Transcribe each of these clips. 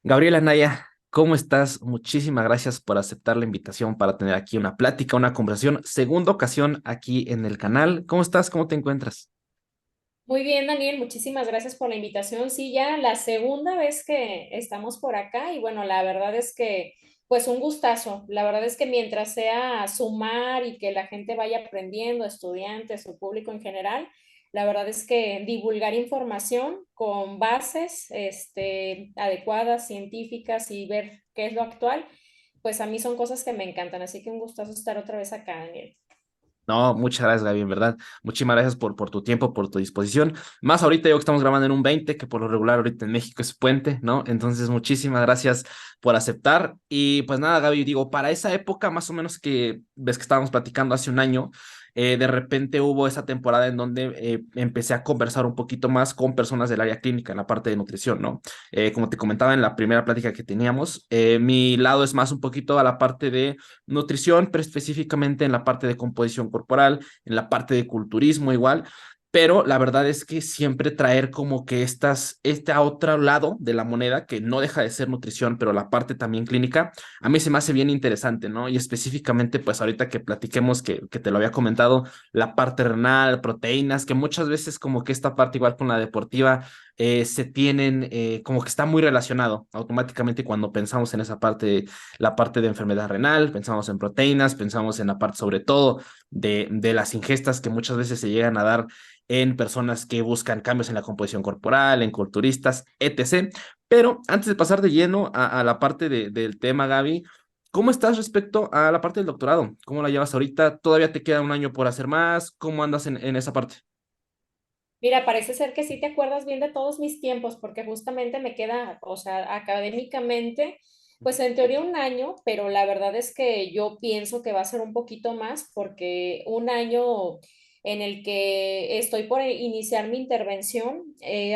Gabriela Naya, ¿cómo estás? Muchísimas gracias por aceptar la invitación para tener aquí una plática, una conversación. Segunda ocasión aquí en el canal. ¿Cómo estás? ¿Cómo te encuentras? Muy bien, Daniel, muchísimas gracias por la invitación. Sí, ya la segunda vez que estamos por acá y bueno, la verdad es que pues un gustazo. La verdad es que mientras sea sumar y que la gente vaya aprendiendo, estudiantes o público en general, la verdad es que divulgar información con bases adecuadas, científicas y ver qué es lo actual, pues a mí son cosas que me encantan. Así que un gustazo estar otra vez acá, Daniel. No, muchas gracias, Gaby, en verdad. Muchísimas gracias por tu tiempo, por tu disposición. Más ahorita yo que estamos grabando en un 20, que por lo regular ahorita en México es puente, ¿no? Entonces, muchísimas gracias por aceptar. Y pues nada, Gaby, digo, para esa época, más o menos que ves que estábamos platicando hace un año, de repente hubo esa temporada en donde empecé a conversar un poquito más con personas del área clínica en la parte de nutrición, ¿no? Como te comentaba en la primera plática que teníamos, mi lado es más un poquito a la parte de nutrición, pero específicamente en la parte de composición corporal, en la parte de culturismo igual. Pero la verdad es que siempre traer como que este a otro lado de la moneda, que no deja de ser nutrición, pero la parte también clínica, a mí se me hace bien interesante, ¿no? Y específicamente, pues ahorita que platiquemos, que te lo había comentado, la parte renal, proteínas, que muchas veces como que esta parte igual con la deportiva se tienen, como que está muy relacionado automáticamente cuando pensamos en esa parte, la parte de enfermedad renal, pensamos en proteínas, pensamos en la parte sobre todo de las ingestas que muchas veces se llegan a dar en personas que buscan cambios en la composición corporal, en culturistas, etc. Pero antes de pasar de lleno a la parte del tema, Gaby, ¿cómo estás respecto a la parte del doctorado? ¿Cómo la llevas ahorita? ¿Todavía te queda un año por hacer más? ¿Cómo andas en esa parte? Mira, parece ser que sí te acuerdas bien de todos mis tiempos, porque justamente me queda, o sea, académicamente, pues en teoría un año, pero la verdad es que yo pienso que va a ser un poquito más, porque un año en el que estoy por iniciar mi intervención,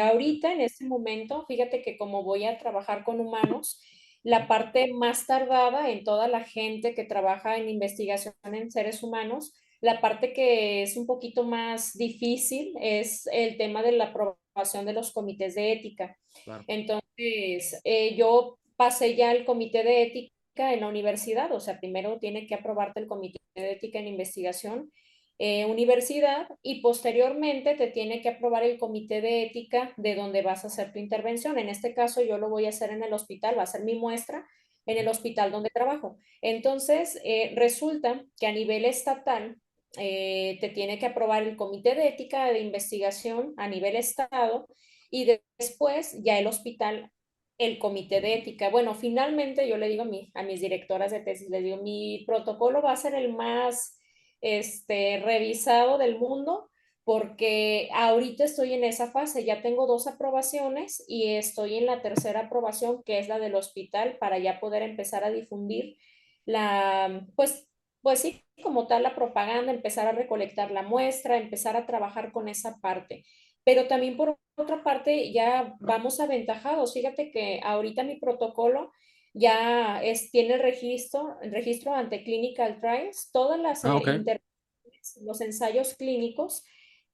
ahorita en este momento, fíjate que como voy a trabajar con humanos, la parte más tardada en toda la gente que trabaja en investigación en seres humanos, la parte que es un poquito más difícil es el tema de la aprobación de los comités de ética. Claro. Entonces, yo pasé ya el comité de ética en la universidad, o sea, primero tiene que aprobarte el comité de ética en investigación universidad y posteriormente te tiene que aprobar el comité de ética de donde vas a hacer tu intervención. En este caso, yo lo voy a hacer en el hospital, va a ser mi muestra en el hospital donde trabajo. Entonces, resulta que a nivel estatal, te tiene que aprobar el comité de ética de investigación a nivel estado y después ya el hospital, el comité de ética. Bueno, finalmente yo le digo a mis directoras de tesis, les digo, mi protocolo va a ser el más revisado del mundo porque ahorita estoy en esa fase, ya tengo dos aprobaciones y estoy en la tercera aprobación, que es la del hospital, para ya poder empezar a difundir pues sí, como tal la propaganda, empezar a recolectar la muestra, empezar a trabajar con esa parte. Pero también por otra parte ya vamos aventajados. Fíjate que ahorita mi protocolo tiene el registro ante clinical trials. Todas las Ah, ok. intervenciones, los ensayos clínicos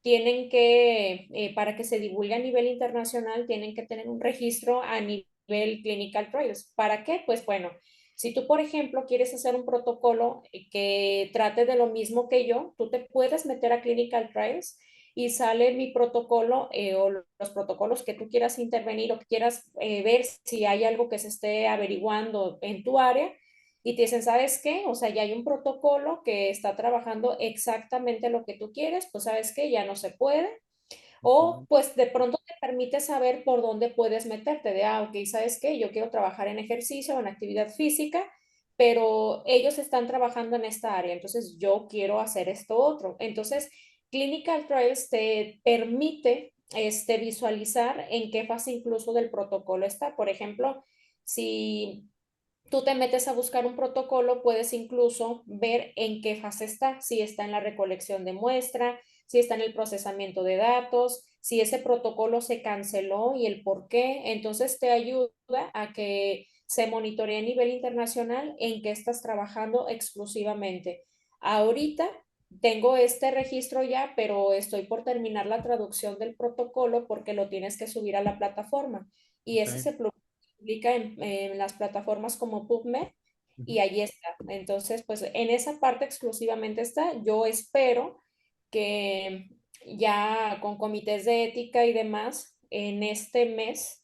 tienen que, para que se divulgue a nivel internacional, tienen que tener un registro a nivel clinical trials. ¿Para qué? Pues bueno, si tú, por ejemplo, quieres hacer un protocolo que trate de lo mismo que yo, tú te puedes meter a clinical trials y sale mi protocolo o los protocolos que tú quieras intervenir o que quieras ver si hay algo que se esté averiguando en tu área y te dicen, ¿sabes qué? O sea, ya hay un protocolo que está trabajando exactamente lo que tú quieres, pues ¿sabes qué? Ya no se puede. O pues de pronto te permite saber por dónde puedes meterte, de, ok, ¿sabes qué? Yo quiero trabajar en ejercicio o en actividad física, pero ellos están trabajando en esta área, entonces yo quiero hacer esto otro. Entonces, Clinical Trials te permite visualizar en qué fase incluso del protocolo está. Por ejemplo, si tú te metes a buscar un protocolo, puedes incluso ver en qué fase está, si está en la recolección de muestra, si está en el procesamiento de datos, si ese protocolo se canceló y el por qué. Entonces te ayuda a que se monitoree a nivel internacional en qué estás trabajando exclusivamente. Ahorita tengo este registro ya, pero estoy por terminar la traducción del protocolo porque lo tienes que subir a la plataforma y ese Ok. se publica en las plataformas como PubMed Ujú. y allí está. Entonces, pues en esa parte exclusivamente está. Yo espero que ya con comités de ética y demás, en este mes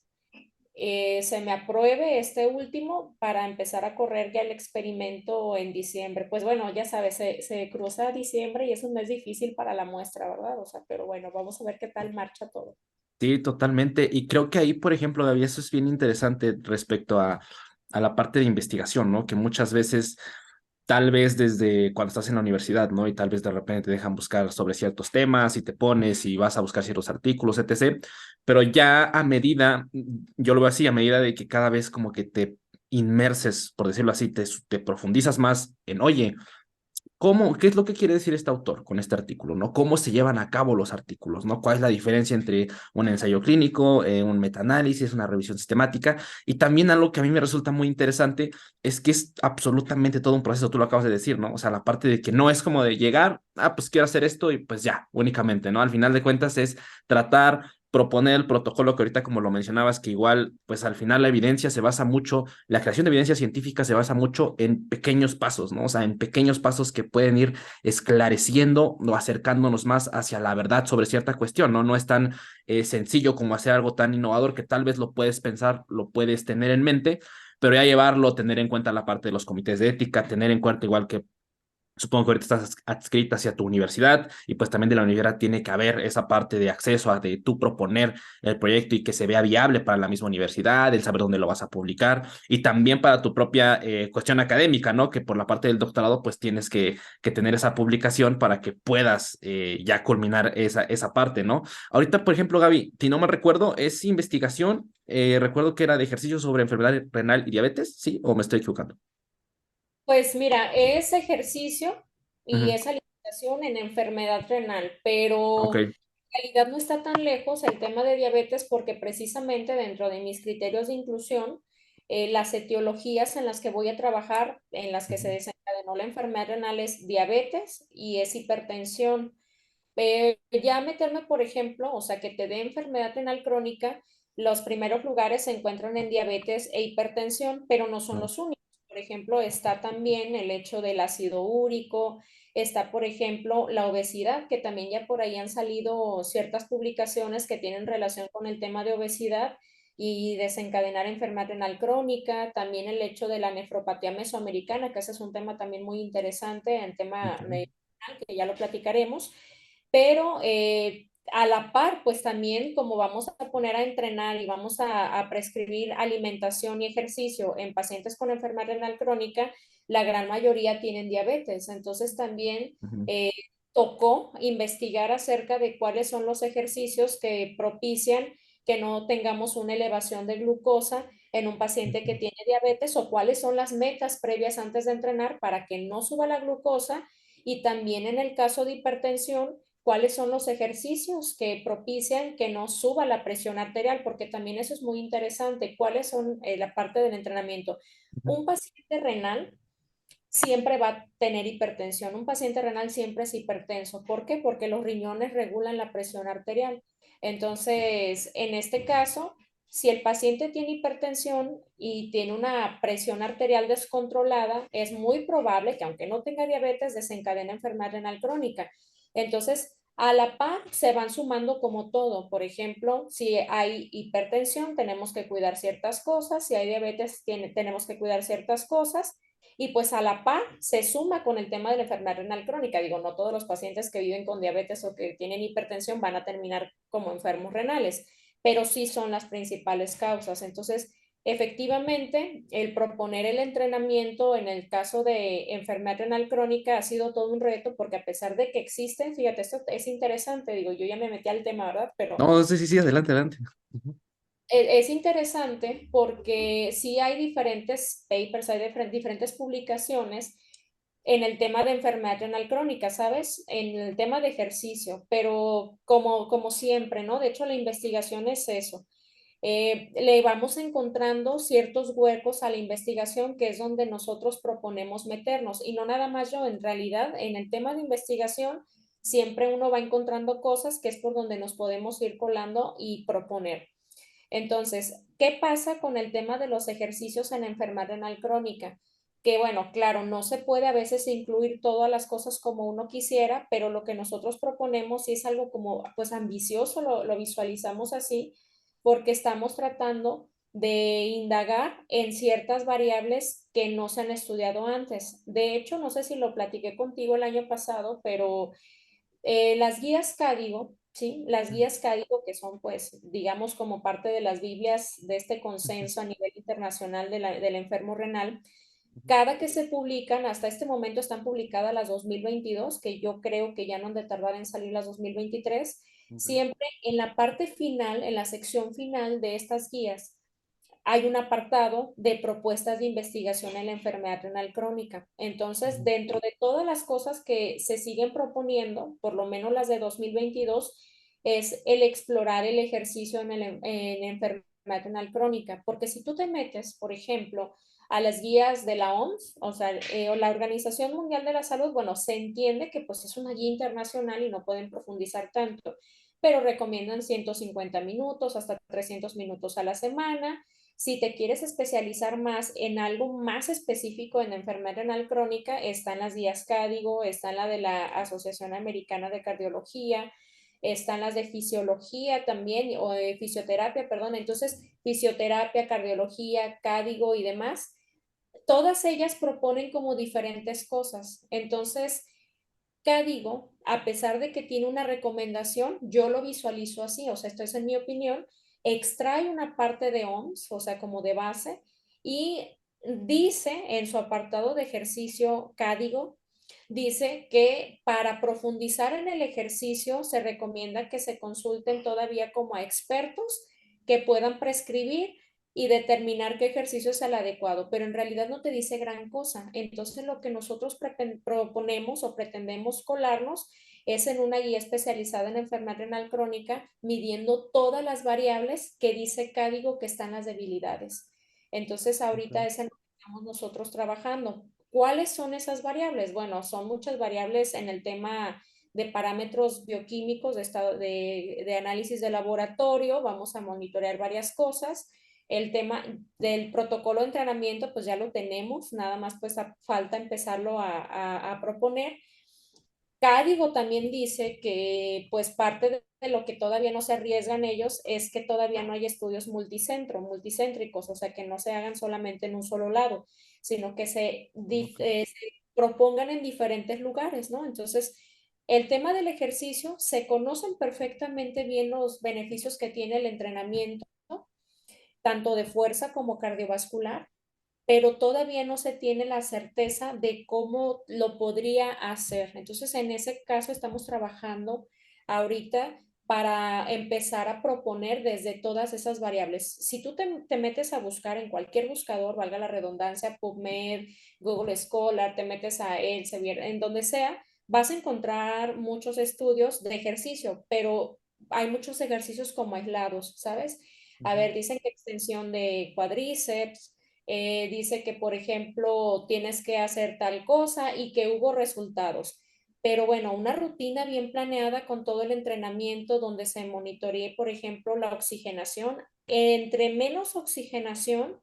se me apruebe este último para empezar a correr ya el experimento en diciembre. Pues bueno, ya sabes, se cruza diciembre y es un mes difícil para la muestra, ¿verdad? O sea, pero bueno, vamos a ver qué tal marcha todo. Sí, totalmente. Y creo que ahí, por ejemplo, Gaby, eso es bien interesante respecto a la parte de investigación, ¿no? Que muchas veces, tal vez desde cuando estás en la universidad, ¿no? Y tal vez de repente te dejan buscar sobre ciertos temas y te pones y vas a buscar ciertos artículos, etc. Pero ya a medida, yo lo veo así, a medida de que cada vez como que te inmerses, por decirlo así, te profundizas más en, oye, ¿cómo, qué es lo que quiere decir este autor con este artículo, ¿no? ¿Cómo se llevan a cabo los artículos, ¿no? ¿Cuál es la diferencia entre un ensayo clínico, un metaanálisis, una revisión sistemática? Y también algo que a mí me resulta muy interesante es que es absolutamente todo un proceso, tú lo acabas de decir, ¿no? O sea, la parte de que no es como de llegar, pues quiero hacer esto y pues ya, únicamente, ¿no? Al final de cuentas es tratar, proponer el protocolo que ahorita como lo mencionabas, que igual, pues al final la evidencia se basa mucho, la creación de evidencia científica se basa mucho en pequeños pasos, ¿no? O sea, en pequeños pasos que pueden ir esclareciendo o acercándonos más hacia la verdad sobre cierta cuestión, ¿no? No es tan sencillo como hacer algo tan innovador que tal vez lo puedes pensar, lo puedes tener en mente, pero ya llevarlo, tener en cuenta la parte de los comités de ética, tener en cuenta igual que supongo que ahorita estás adscrita hacia tu universidad y pues también de la universidad tiene que haber esa parte de acceso a de tú proponer el proyecto y que se vea viable para la misma universidad, el saber dónde lo vas a publicar y también para tu propia cuestión académica, ¿no? Que por la parte del doctorado pues tienes que tener esa publicación para que puedas ya culminar esa parte, ¿no? Ahorita, por ejemplo, Gaby, si no me recuerdo, es investigación, recuerdo que era de ejercicio sobre enfermedad renal y diabetes, ¿sí? ¿O me estoy equivocando? Pues mira, es ejercicio y Ujú. es alimentación en enfermedad renal, pero Ok. en realidad no está tan lejos el tema de diabetes porque precisamente dentro de mis criterios de inclusión, las etiologías en las que voy a trabajar, en las que se Ujú. desencadenó la enfermedad renal es diabetes y es hipertensión. Ya meterme, por ejemplo, o sea, que te dé enfermedad renal crónica, los primeros lugares se encuentran en diabetes e hipertensión, pero no son Claro. los únicos. Por ejemplo, está también el hecho del ácido úrico, está, por ejemplo, la obesidad, que también ya por ahí han salido ciertas publicaciones que tienen relación con el tema de obesidad y desencadenar enfermedad renal crónica, también el hecho de la nefropatía mesoamericana, que ese es un tema también muy interesante, en tema Ok. que ya lo platicaremos, pero a la par, pues también como vamos a poner a entrenar y vamos a prescribir alimentación y ejercicio en pacientes con enfermedad renal crónica, la gran mayoría tienen diabetes. Entonces también Ujú. eh, tocó investigar acerca de cuáles son los ejercicios que propician que no tengamos una elevación de glucosa en un paciente que Ujú. tiene diabetes o cuáles son las metas previas antes de entrenar para que no suba la glucosa y también en el caso de hipertensión, cuáles son los ejercicios que propician que no suba la presión arterial, porque también eso es muy interesante, cuáles son la parte del entrenamiento. Ujú. Un paciente renal siempre va a tener hipertensión, un paciente renal siempre es hipertenso. ¿Por qué? Porque los riñones regulan la presión arterial. Entonces, en este caso, si el paciente tiene hipertensión y tiene una presión arterial descontrolada, es muy probable que aunque no tenga diabetes, desencadene enfermedad renal crónica. Entonces, a la par se van sumando como todo. Por ejemplo, si hay hipertensión, tenemos que cuidar ciertas cosas. Si hay diabetes, tenemos que cuidar ciertas cosas. Y pues a la par se suma con el tema de la enfermedad renal crónica. Digo, no todos los pacientes que viven con diabetes o que tienen hipertensión van a terminar como enfermos renales, pero sí son las principales causas. Entonces, efectivamente, el proponer el entrenamiento en el caso de enfermedad renal crónica ha sido todo un reto porque a pesar de que existen, fíjate, esto es interesante, digo, yo ya me metí al tema, ¿verdad? Pero No, sí, sí, sí, adelante, adelante. Ujú. es interesante porque sí hay diferentes papers, hay diferentes publicaciones en el tema de enfermedad renal crónica, ¿sabes? En el tema de ejercicio, pero como siempre, ¿no? De hecho, la investigación es eso. Le vamos encontrando ciertos huecos a la investigación que es donde nosotros proponemos meternos y no nada más yo, en realidad en el tema de investigación siempre uno va encontrando cosas que es por donde nos podemos ir colando y proponer. Entonces, ¿Qué pasa con el tema de los ejercicios en enfermedad renal crónica? Que bueno, claro, no se puede a veces incluir todas las cosas como uno quisiera, pero lo que nosotros proponemos sí es algo como pues ambicioso, lo visualizamos así, porque estamos tratando de indagar en ciertas variables que no se han estudiado antes. De hecho, no sé si lo platiqué contigo el año pasado, pero las guías Cádigo, ¿sí? Las guías Cádigo, que son, pues, digamos, como parte de las Biblias de este consenso a nivel internacional del enfermo renal, cada que se publican, hasta este momento están publicadas las 2022, que yo creo que ya no han de tardar en salir las 2023, siempre en la parte final, en la sección final de estas guías, hay un apartado de propuestas de investigación en la enfermedad renal crónica. Entonces, dentro de todas las cosas que se siguen proponiendo, por lo menos las de 2022, es el explorar el ejercicio en enfermedad renal crónica. Porque si tú te metes, por ejemplo, a las guías de la OMS, o sea, o la Organización Mundial de la Salud, bueno, se entiende que pues es una guía internacional y no pueden profundizar tanto, pero recomiendan 150 minutos hasta 300 minutos a la semana. Si te quieres especializar más en algo más específico en enfermedad renal crónica, están las guías Cádigo, están la de la Asociación Americana de Cardiología, están las de fisiología también, o de fisioterapia, perdón. Entonces, fisioterapia, cardiología, Cádigo y demás, todas ellas proponen como diferentes cosas. Entonces, Cádigo, a pesar de que tiene una recomendación, yo lo visualizo así, o sea, esto es en mi opinión, extrae una parte de OMS, o sea, como de base, y dice en su apartado de ejercicio Cádigo, dice que para profundizar en el ejercicio se recomienda que se consulten todavía como a expertos que puedan prescribir y determinar qué ejercicio es el adecuado, pero en realidad no te dice gran cosa. Entonces, lo que nosotros proponemos o pretendemos colarnos es en una guía especializada en enfermedad renal crónica, midiendo todas las variables que dice Cádigo que están las debilidades. Entonces, ahorita Ok. es en lo que estamos nosotros trabajando. ¿Cuáles son esas variables? Bueno, son muchas variables en el tema de parámetros bioquímicos, de análisis de laboratorio, vamos a monitorear varias cosas. El tema del protocolo de entrenamiento, pues ya lo tenemos, nada más pues falta empezarlo a proponer. Cádigo también dice que pues parte de lo que todavía no se arriesgan ellos es que todavía no hay estudios multicéntricos, o sea, que no se hagan solamente en un solo lado, sino que Ok. se propongan en diferentes lugares, ¿no? Entonces, el tema del ejercicio, se conocen perfectamente bien los beneficios que tiene el entrenamiento, tanto de fuerza como cardiovascular, pero todavía no se tiene la certeza de cómo lo podría hacer. Entonces, en ese caso estamos trabajando ahorita para empezar a proponer desde todas esas variables. Si tú te metes a buscar en cualquier buscador, valga la redundancia, PubMed, Google Scholar, te metes a Elsevier, en donde sea, vas a encontrar muchos estudios de ejercicio, pero hay muchos ejercicios como aislados, ¿sabes? A Ujú. ver, dicen que extensión de cuádriceps, dice que, por ejemplo, tienes que hacer tal cosa y que hubo resultados. Pero bueno, una rutina bien planeada con todo el entrenamiento donde se monitoree, por ejemplo, la oxigenación. Entre menos oxigenación,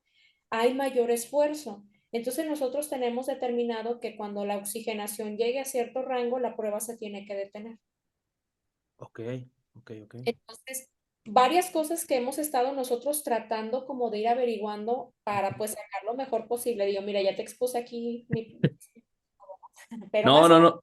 hay mayor esfuerzo. Entonces nosotros tenemos determinado que cuando la oxigenación llegue a cierto rango, la prueba se tiene que detener. Ok, ok, ok. Entonces, varias cosas que hemos estado nosotros tratando como de ir averiguando para Ujú. pues sacar lo mejor posible. Digo, mira, ya te expuse aquí, pero No, más o no, menos. no.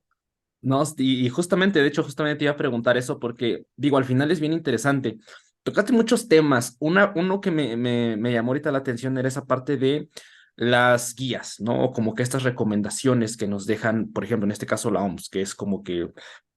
No, y justamente, de hecho, justamente te iba a preguntar eso porque, digo, al final es bien interesante. Tocaste muchos temas. Uno que me llamó ahorita la atención era esa parte de las guías, ¿no? O como que estas recomendaciones que nos dejan, por ejemplo, en este caso la OMS, que es como que,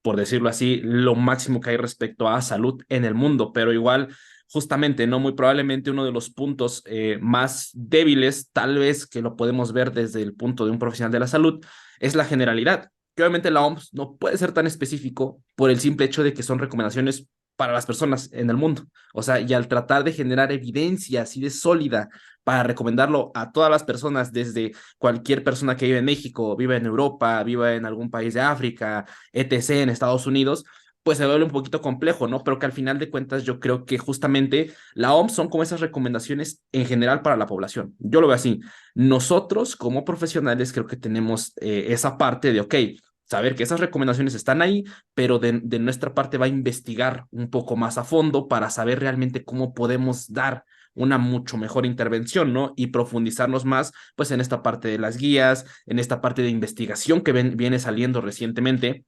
por decirlo así, lo máximo que hay respecto a salud en el mundo, pero igual, justamente, ¿no? Muy probablemente uno de los puntos más débiles, tal vez que lo podemos ver desde el punto de un profesional de la salud, es la generalidad que obviamente la OMS no puede ser tan específico por el simple hecho de que son recomendaciones para las personas en el mundo. O sea, y al tratar de generar evidencia así de sólida para recomendarlo a todas las personas, desde cualquier persona que vive en México, vive en Europa, vive en algún país de África, etc., en Estados Unidos, pues se vuelve un poquito complejo, ¿no? Pero que al final de cuentas yo creo que justamente la OMS son como esas recomendaciones en general para la población. Yo lo veo así. Nosotros como profesionales creo que tenemos esa parte de, ok, saber que esas recomendaciones están ahí, pero de nuestra parte va a investigar un poco más a fondo para saber realmente cómo podemos dar una mucho mejor intervención, ¿no? Y profundizarnos más, pues, en esta parte de las guías, en esta parte de investigación que viene saliendo recientemente,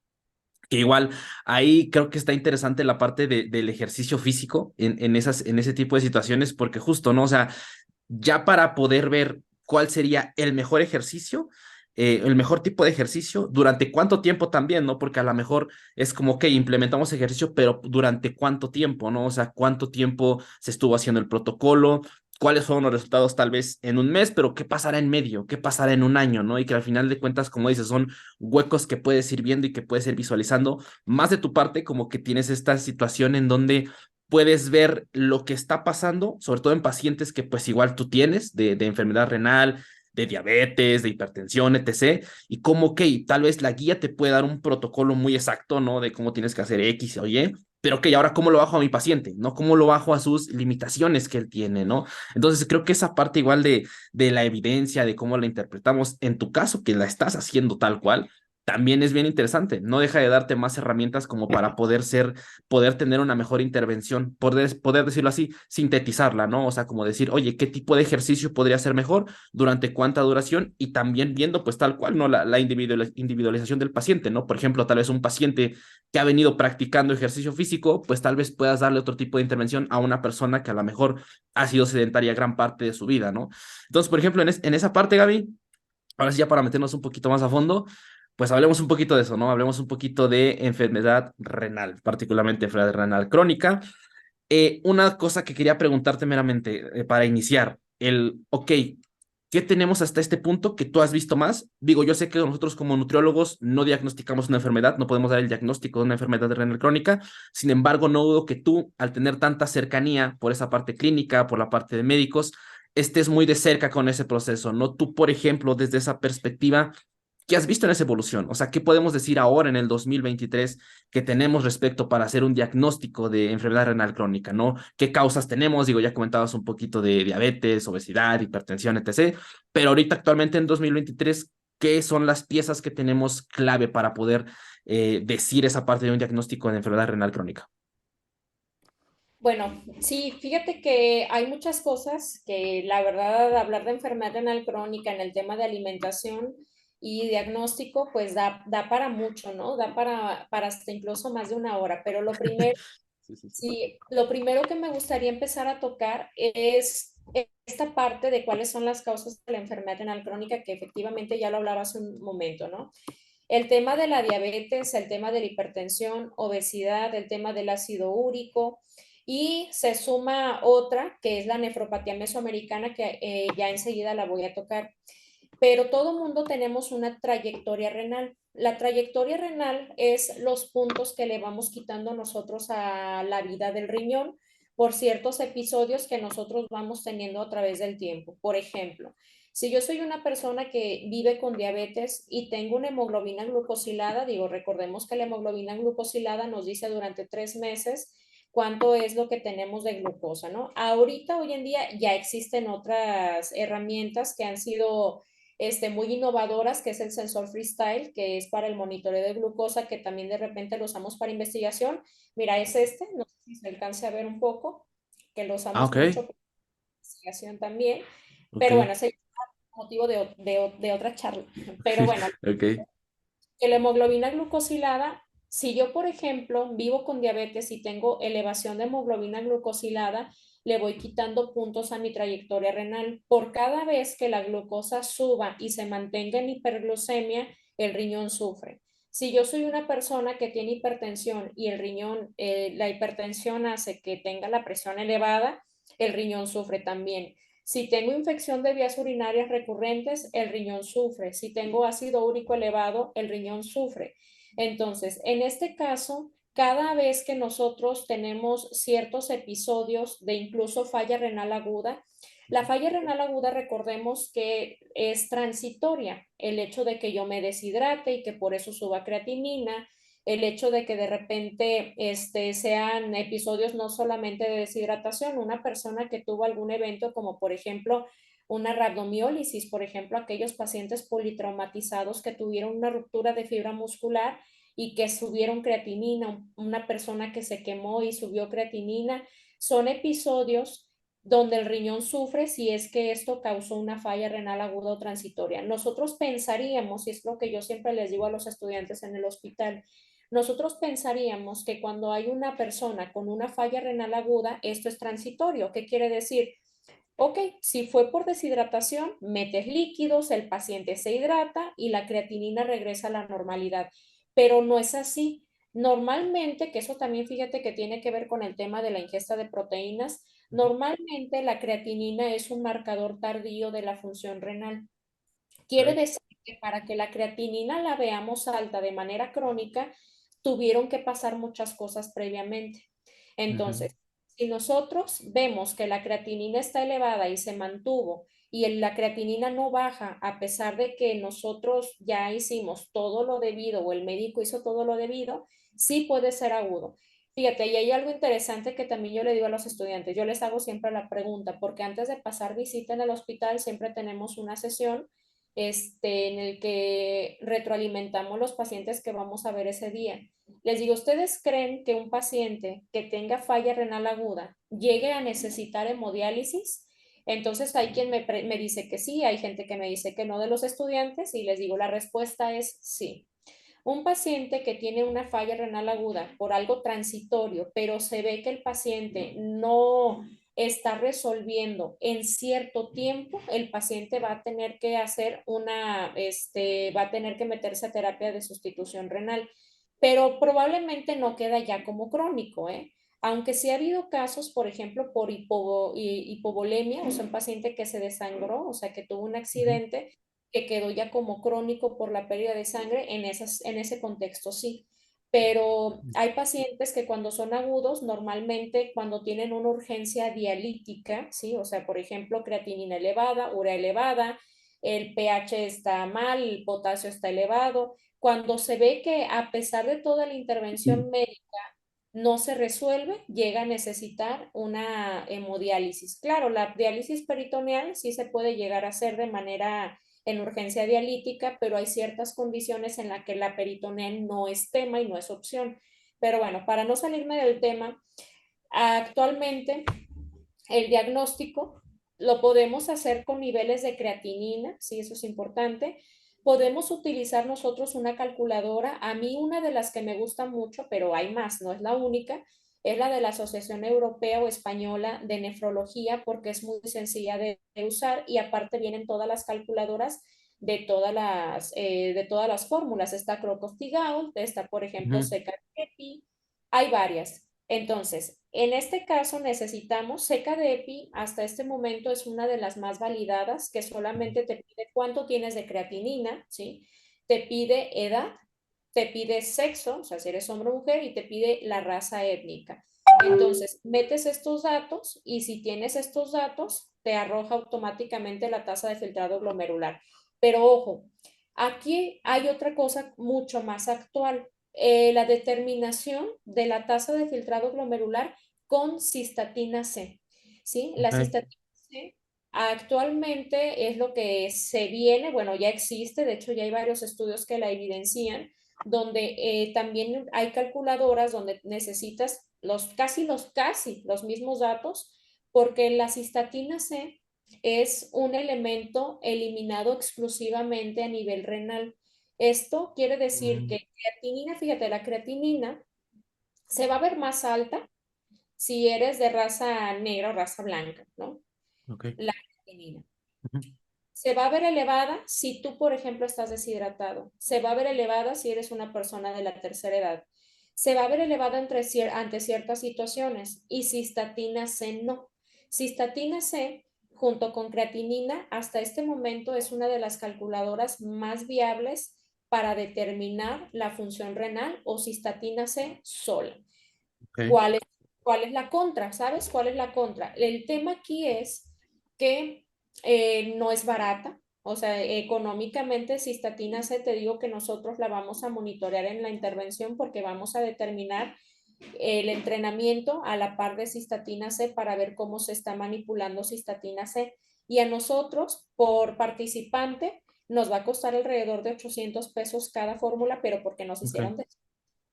que igual ahí creo que está interesante la parte del ejercicio físico en ese tipo de situaciones, porque justo, ¿no? O sea, ya para poder ver cuál sería el mejor ejercicio, el mejor tipo de ejercicio, durante cuánto tiempo también, ¿no? Porque a lo mejor es como que implementamos ejercicio, pero durante cuánto tiempo, ¿no? O sea, cuánto tiempo se estuvo haciendo el protocolo, cuáles fueron los resultados tal vez en un mes, pero qué pasará en medio, qué pasará en un año, ¿no? Y que al final de cuentas, como dices, son huecos que puedes ir viendo y que puedes ir visualizando. Más de tu parte, como que tienes esta situación en donde puedes ver lo que está pasando, sobre todo en pacientes que pues igual tú tienes de enfermedad renal, de diabetes, de hipertensión, etc. Y como que tal vez la guía te puede dar un protocolo muy exacto, ¿no? De cómo tienes que hacer X o Y, pero que ahora cómo lo bajo a mi paciente, ¿no? Cómo lo bajo a sus limitaciones que él tiene, ¿no? Entonces creo que esa parte igual de la evidencia, de cómo la interpretamos, en tu caso, que la estás haciendo tal cual, también es bien interesante. No deja de darte más herramientas como para poder tener una mejor intervención, poder decirlo así, sintetizarla, ¿no? O sea, como decir, oye, ¿qué tipo de ejercicio podría ser mejor? ¿Durante cuánta duración? Y también viendo, pues tal cual, ¿no? La individualización del paciente, ¿no? Por ejemplo, tal vez un paciente que ha venido practicando ejercicio físico, pues tal vez puedas darle otro tipo de intervención a una persona que a lo mejor ha sido sedentaria gran parte de su vida, ¿no? Entonces, por ejemplo, en esa parte, Gaby, ahora sí ya para meternos un poquito más a fondo, pues hablemos un poquito de eso, ¿no? Hablemos un poquito de enfermedad renal, particularmente enfermedad renal crónica. Una cosa que quería preguntarte meramente para iniciar, ok, ¿qué tenemos hasta este punto que tú has visto más? Digo, yo sé que nosotros como nutriólogos no diagnosticamos una enfermedad, no podemos dar el diagnóstico de una enfermedad renal crónica, sin embargo, no dudo que tú, al tener tanta cercanía por esa parte clínica, por la parte de médicos, estés muy de cerca con ese proceso, ¿no? Tú, por ejemplo, desde esa perspectiva, ¿qué has visto en esa evolución? O sea, ¿qué podemos decir ahora en el 2023 que tenemos respecto para hacer un diagnóstico de enfermedad renal crónica, ¿no? ¿Qué causas tenemos? Digo, ya comentabas un poquito de diabetes, obesidad, hipertensión, etc. Pero ahorita actualmente en 2023, ¿qué son las piezas que tenemos clave para poder decir esa parte de un diagnóstico de enfermedad renal crónica? Bueno, sí, fíjate que hay muchas cosas que la verdad hablar de enfermedad renal crónica en el tema de alimentación y diagnóstico pues da para mucho, ¿no? Da para hasta incluso más de una hora, pero lo primero, Sí, sí, sí. sí, lo primero que me gustaría empezar a tocar es esta parte de cuáles son las causas de la enfermedad renal crónica, que efectivamente ya lo hablaba hace un momento, ¿no? El tema de la diabetes, el tema de la hipertensión, obesidad, el tema del ácido úrico y se suma otra que es la nefropatía mesoamericana que ya enseguida la voy a tocar. Pero todo mundo tenemos una trayectoria renal. La trayectoria renal es los puntos que le vamos quitando nosotros a la vida del riñón por ciertos episodios que nosotros vamos teniendo a través del tiempo. Por ejemplo, si yo soy una persona que vive con diabetes y tengo una hemoglobina glucosilada, digo, recordemos que la hemoglobina glucosilada nos dice durante 3 meses cuánto es lo que tenemos de glucosa, ¿no? Ahorita, hoy en día, ya existen otras herramientas que han sido muy innovadoras, que es el sensor freestyle, que es para el monitoreo de glucosa, que también de repente lo usamos para investigación. Mira, es no sé si se alcance a ver un poco, que lo Ah, usamos ok, mucho para investigación también, ok, pero bueno, ese es motivo de otra charla. Pero bueno, ok. que la hemoglobina glucosilada, si yo, por ejemplo, vivo con diabetes y tengo elevación de hemoglobina glucosilada, le voy quitando puntos a mi trayectoria renal. Por cada vez que la glucosa suba y se mantenga en hiperglucemia, el riñón sufre. Si yo soy una persona que tiene hipertensión y el riñón, la hipertensión hace que tenga la presión elevada, el riñón sufre también. Si tengo infección de vías urinarias recurrentes, el riñón sufre. Si tengo ácido úrico elevado, el riñón sufre. Entonces, en este caso, cada vez que nosotros tenemos ciertos episodios de incluso falla renal aguda, la falla renal aguda, recordemos que es transitoria, el hecho de que yo me deshidrate y que por eso suba creatinina, el hecho de que de repente sean episodios no solamente de deshidratación, una persona que tuvo algún evento como por ejemplo una rabdomiólisis, por ejemplo, aquellos pacientes politraumatizados que tuvieron una ruptura de fibra muscular y que subieron creatinina, una persona que se quemó y subió creatinina, son episodios donde el riñón sufre si es que esto causó una falla renal aguda o transitoria. Nosotros pensaríamos, y es lo que yo siempre les digo a los estudiantes en el hospital, nosotros pensaríamos que cuando hay una persona con una falla renal aguda, esto es transitorio. ¿Qué quiere decir? Ok, si fue por deshidratación, metes líquidos, el paciente se hidrata y la creatinina regresa a la normalidad, pero no es así. Normalmente, que eso también fíjate que tiene que ver con el tema de la ingesta de proteínas, normalmente la creatinina es un marcador tardío de la función renal. Quiere Ok. decir que para que la creatinina la veamos alta de manera crónica, tuvieron que pasar muchas cosas previamente. Ujú. Entonces, si nosotros vemos que la creatinina está elevada y se mantuvo y la creatinina no baja a pesar de que nosotros ya hicimos todo lo debido o el médico hizo todo lo debido, sí puede ser agudo. Fíjate, y hay algo interesante que también yo le digo a los estudiantes, yo les hago siempre la pregunta, porque antes de pasar visita en el hospital siempre tenemos una sesión en el que retroalimentamos los pacientes que vamos a ver ese día. Les digo, ¿ustedes creen que un paciente que tenga falla renal aguda llegue a necesitar hemodiálisis? Entonces hay quien me dice que sí, hay gente que me dice que no de los estudiantes y les digo, la respuesta es sí. Un paciente que tiene una falla renal aguda por algo transitorio, pero se ve que el paciente no está resolviendo en cierto tiempo, el paciente va a tener que hacer va a tener que meterse a terapia de sustitución renal, pero probablemente no queda ya como crónico, ¿eh? Aunque sí ha habido casos, por ejemplo, por hipovolemia, o sea, un paciente que se desangró, o sea, que tuvo un Ujú. accidente que quedó ya como crónico por la pérdida de sangre, en ese contexto sí. Pero hay pacientes que cuando son agudos, normalmente cuando tienen una urgencia dialítica, ¿sí? O sea, por ejemplo, creatinina elevada, urea elevada, el pH está mal, el potasio está elevado, cuando se ve que a pesar de toda la intervención médica no se resuelve, llega a necesitar una hemodiálisis. Claro, la diálisis peritoneal sí se puede llegar a hacer de manera en urgencia dialítica, pero hay ciertas condiciones en las que la peritoneal no es tema y no es opción. Pero bueno, para no salirme del tema, actualmente el diagnóstico lo podemos hacer con niveles de creatinina, sí, eso es importante. Podemos utilizar nosotros una calculadora. A mí una de las que me gusta mucho, pero hay más, no es la única, es la de la Asociación Europea o Española de Nefrología, porque es muy sencilla de usar y aparte vienen todas las calculadoras de todas las fórmulas. Está Crocostigau, está, por ejemplo, Ujú. Seca-Epi, hay varias. Entonces, en este caso necesitamos seca de EPI, hasta este momento es una de las más validadas, que solamente te pide cuánto tienes de creatinina, ¿sí? Te pide edad, te pide sexo, o sea, si eres hombre o mujer, y te pide la raza étnica. Entonces, metes estos datos y si tienes estos datos, te arroja automáticamente la tasa de filtrado glomerular. Pero ojo, aquí hay otra cosa mucho más actual, la determinación de la tasa de filtrado glomerular con cistatina C. ¿Sí? La Ok. cistatina C actualmente es lo que se viene, bueno, ya existe, de hecho ya hay varios estudios que la evidencian, donde también hay calculadoras donde necesitas los mismos datos, porque la cistatina C es un elemento eliminado exclusivamente a nivel renal. Esto quiere decir Mm. que creatinina, fíjate, la creatinina se va a ver más alta si eres de raza negra o raza blanca, ¿no? Ok. La creatinina. Ujú. Se va a ver elevada si tú, por ejemplo, estás deshidratado. Se va a ver elevada si eres una persona de la tercera edad. Se va a ver elevada ante ciertas situaciones y cistatina C no. Cistatina C junto con creatinina hasta este momento es una de las calculadoras más viables para determinar la función renal o cistatina C sola. Ok. ¿Cuál es, cuál es la contra? ¿Sabes cuál es la contra? El tema aquí es que no es barata, O sea, económicamente, cistatina C, te digo que nosotros la vamos a monitorear en la intervención porque vamos a determinar el entrenamiento a la par de cistatina C para ver cómo se está manipulando cistatina C. Y a nosotros, por participante, nos va a costar alrededor de 800 pesos cada fórmula, pero porque nos Ok, hicieron.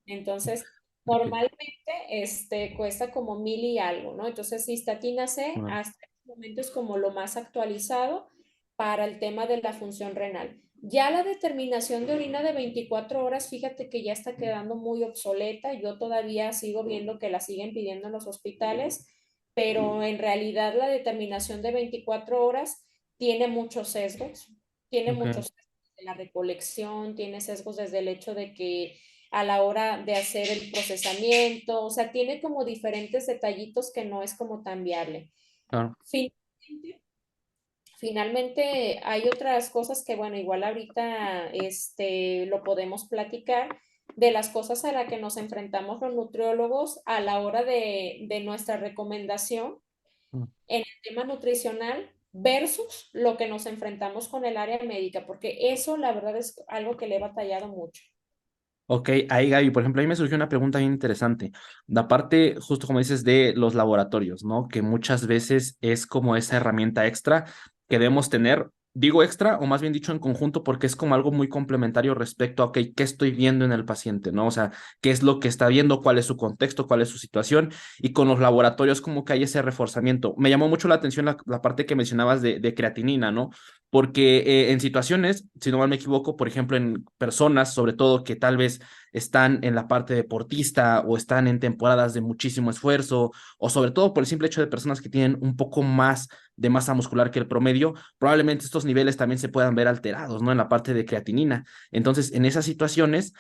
Entonces, ok, normalmente cuesta como 1000 y algo, ¿no? Entonces, cistatina C bueno, hasta este momento es como lo más actualizado para el tema de la función renal. Ya la determinación de orina de 24 horas, fíjate que ya está quedando muy obsoleta. Yo todavía sigo viendo que la siguen pidiendo en los hospitales, pero en realidad la determinación de 24 horas tiene muchos sesgos. Tiene ok. muchos sesgos de la recolección, tiene sesgos desde el hecho de que a la hora de hacer el procesamiento, o sea, tiene como diferentes detallitos que no es como tan viable. Claro. Finalmente, finalmente hay otras cosas que, bueno, igual ahorita lo podemos platicar de las cosas a las que nos enfrentamos los nutriólogos a la hora de nuestra recomendación Mm. en el tema nutricional versus lo que nos enfrentamos con el área médica, porque eso la verdad es algo que le he batallado mucho. Ok, ahí Gaby, por ejemplo, ahí me surgió una pregunta bien interesante. La parte, justo como dices, de los laboratorios, ¿no? Que muchas veces es como esa herramienta extra que debemos tener. Digo extra, o más bien dicho en conjunto, porque es como algo muy complementario respecto a, ok, ¿qué estoy viendo en el paciente, ¿no? O sea, ¿qué es lo que está viendo? ¿Cuál es su contexto? ¿Cuál es su situación? Y con los laboratorios como que hay ese reforzamiento. Me llamó mucho la atención la parte que mencionabas de creatinina, ¿no? Porque en situaciones, si no mal me equivoco, por ejemplo, en personas, sobre todo que tal vez están en la parte deportista o están en temporadas de muchísimo esfuerzo, o sobre todo por el simple hecho de personas que tienen un poco más de masa muscular que el promedio, probablemente estos niveles también se puedan ver alterados, ¿no? En la parte de creatinina. Entonces, en esas situaciones,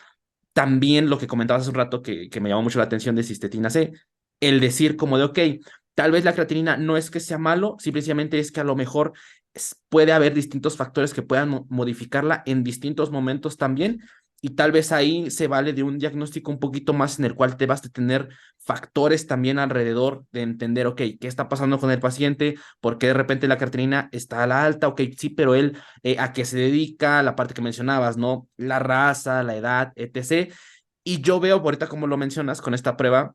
también lo que comentabas hace un rato que me llamó mucho la atención de cistetina C, el decir como de, ok, tal vez la creatinina no es que sea malo, simplemente es que a lo mejor puede haber distintos factores que puedan modificarla en distintos momentos también. Y tal vez ahí se vale de un diagnóstico un poquito más en el cual te vas a tener factores también alrededor de entender, ok, ¿qué está pasando con el paciente? ¿Por qué de repente la creatinina está a la alta? Ok, sí, pero él a qué se dedica, la parte que mencionabas, ¿no? La raza, la edad, etc. Y yo veo ahorita como lo mencionas con esta prueba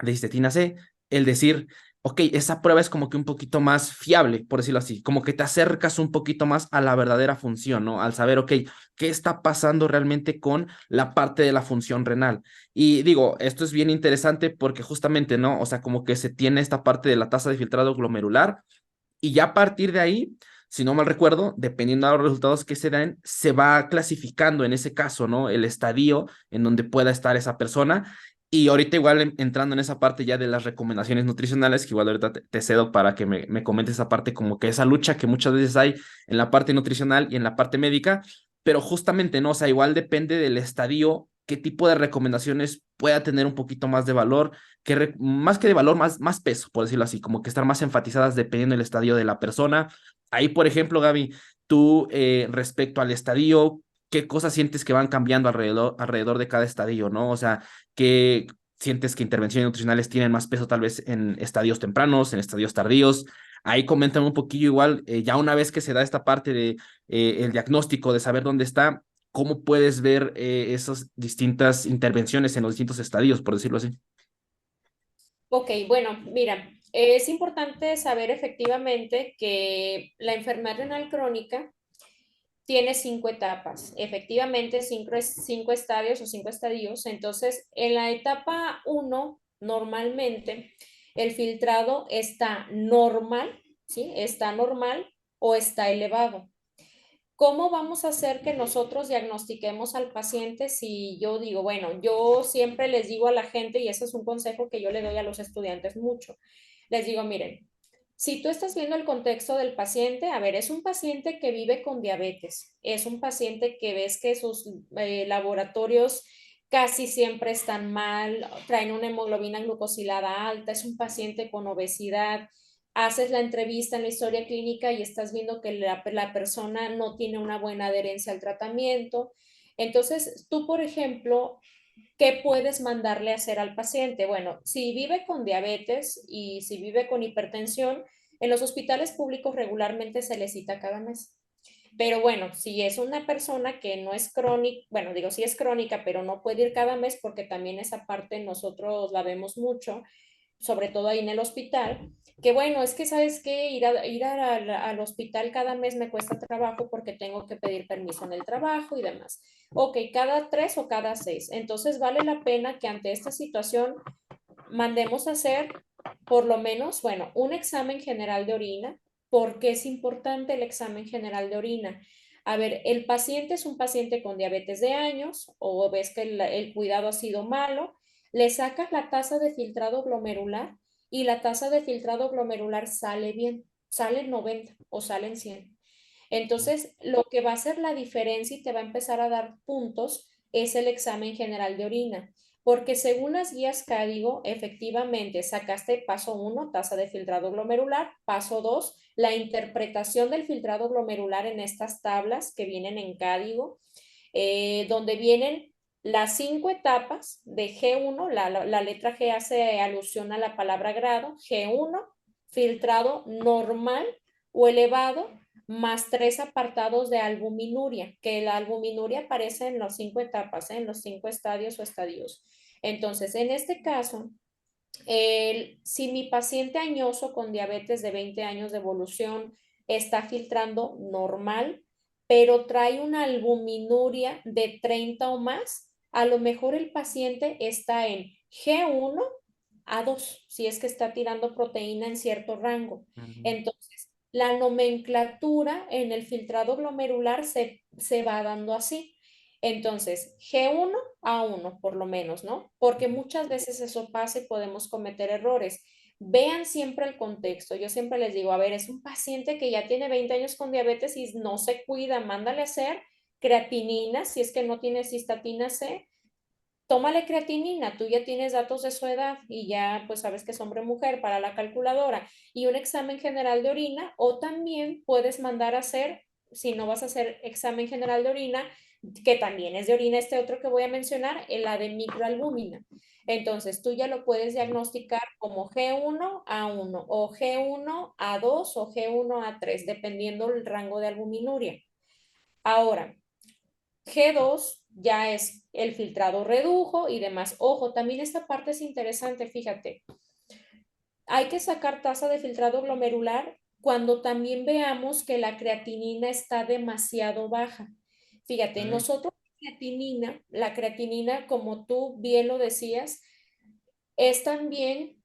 de cisteína C, el decir, ok, esa prueba es como que un poquito más fiable, por decirlo así, como que te acercas un poquito más a la verdadera función, ¿no? Al saber, ok, qué está pasando realmente con la parte de la función renal. Y digo, esto es bien interesante porque justamente, ¿no? O sea, como que se tiene esta parte de la tasa de filtrado glomerular y ya a partir de ahí, si no mal recuerdo, dependiendo de los resultados que se den, se va clasificando en ese caso, ¿no? El estadio en donde pueda estar esa persona. Y ahorita igual entrando en esa parte ya de las recomendaciones nutricionales, que igual ahorita te cedo para que me comentes esa parte como que esa lucha que muchas veces hay en la parte nutricional y en la parte médica, pero justamente, ¿no? O sea, igual depende del estadio, qué tipo de recomendaciones pueda tener un poquito más de valor más que de valor, más peso, por decirlo así, como que estar más enfatizadas dependiendo del estadio de la persona. Ahí, por ejemplo, Gaby, tú respecto al estadio, ¿qué cosas sientes que van cambiando alrededor de cada estadio, ¿no? O sea, ¿qué sientes que intervenciones nutricionales tienen más peso tal vez en estadios tempranos, en estadios tardíos? Ahí comentan un poquillo igual, ya una vez que se da esta parte de el diagnóstico, de saber dónde está, ¿cómo puedes ver esas distintas intervenciones en los distintos estadios, por decirlo así? Ok, bueno, mira, es importante saber efectivamente que la enfermedad renal crónica tiene 5 etapas, efectivamente 5 estadios o 5 estadios. Entonces, en la etapa 1, normalmente el filtrado está normal, ¿sí? Está normal o está elevado. ¿Cómo vamos a hacer que nosotros diagnostiquemos al paciente si yo digo, bueno, yo siempre les digo a la gente, y ese es un consejo que yo le doy a los estudiantes mucho, les digo, miren, si tú estás viendo el contexto del paciente, a ver, es un paciente que vive con diabetes, es un paciente que ves que sus laboratorios casi siempre están mal, traen una hemoglobina glucosilada alta, es un paciente con obesidad, haces la entrevista en la historia clínica y estás viendo que la persona no tiene una buena adherencia al tratamiento. Entonces, tú, por ejemplo, ¿qué puedes mandarle a hacer al paciente? Bueno, si vive con diabetes y si vive con hipertensión, en los hospitales públicos regularmente se le cita cada mes. Pero bueno, si es una persona que no es crónica, bueno, digo, sí es crónica, pero no puede ir cada mes porque también esa parte nosotros la vemos mucho, sobre todo ahí en el hospital, que bueno, es que sabes que al hospital cada mes me cuesta trabajo porque tengo que pedir permiso en el trabajo y demás. Ok, cada 3 o cada 6. Entonces vale la pena que ante esta situación mandemos a hacer por lo menos, bueno, un examen general de orina. ¿Por qué es importante el examen general de orina? A ver, el paciente es un paciente con diabetes de años o ves que el cuidado ha sido malo, le sacas la tasa de filtrado glomerular y la tasa de filtrado glomerular sale bien, sale en 90 o sale en 100. Entonces, lo que va a hacer la diferencia y te va a empezar a dar puntos es el examen general de orina, porque según las guías Cádigo, efectivamente sacaste paso 1, tasa de filtrado glomerular, paso 2, la interpretación del filtrado glomerular en estas tablas que vienen en Cádigo, donde vienen las 5 etapas de G1, la letra G hace alusión a la palabra grado, G1, filtrado normal o elevado, más 3 apartados de albuminuria, que la albuminuria aparece en las 5 etapas, en los 5 estadios o estadios. Entonces, en este caso, si mi paciente añoso con diabetes de 20 años de evolución está filtrando normal, pero trae una albuminuria de 30 o más, a lo mejor el paciente está en G1 a 2, si es que está tirando proteína en cierto rango. Ujú. Entonces, la nomenclatura en el filtrado glomerular se va dando así. Entonces, G1 a 1 por lo menos, ¿no? Porque muchas veces eso pasa y podemos cometer errores. Vean siempre el contexto. Yo siempre les digo, a ver, es un paciente que ya tiene 20 años con diabetes y no se cuida, mándale a hacer creatinina, si es que no tiene cistatina C, tómale creatinina, tú ya tienes datos de su edad y ya pues sabes que es hombre o mujer para la calculadora y un examen general de orina o también puedes mandar a hacer, si no vas a hacer examen general de orina, que también es de orina este otro que voy a mencionar, la de microalbúmina. Entonces tú ya lo puedes diagnosticar como G1 a 1 o G1 a 2 o G1 a 3 dependiendo del rango de albuminuria. Ahora, G2 ya es el filtrado redujo y demás. Ojo, también esta parte es interesante, fíjate. Hay que sacar tasa de filtrado glomerular cuando también veamos que la creatinina está demasiado baja. Fíjate, Ok. nosotros la creatinina, como tú bien lo decías, es también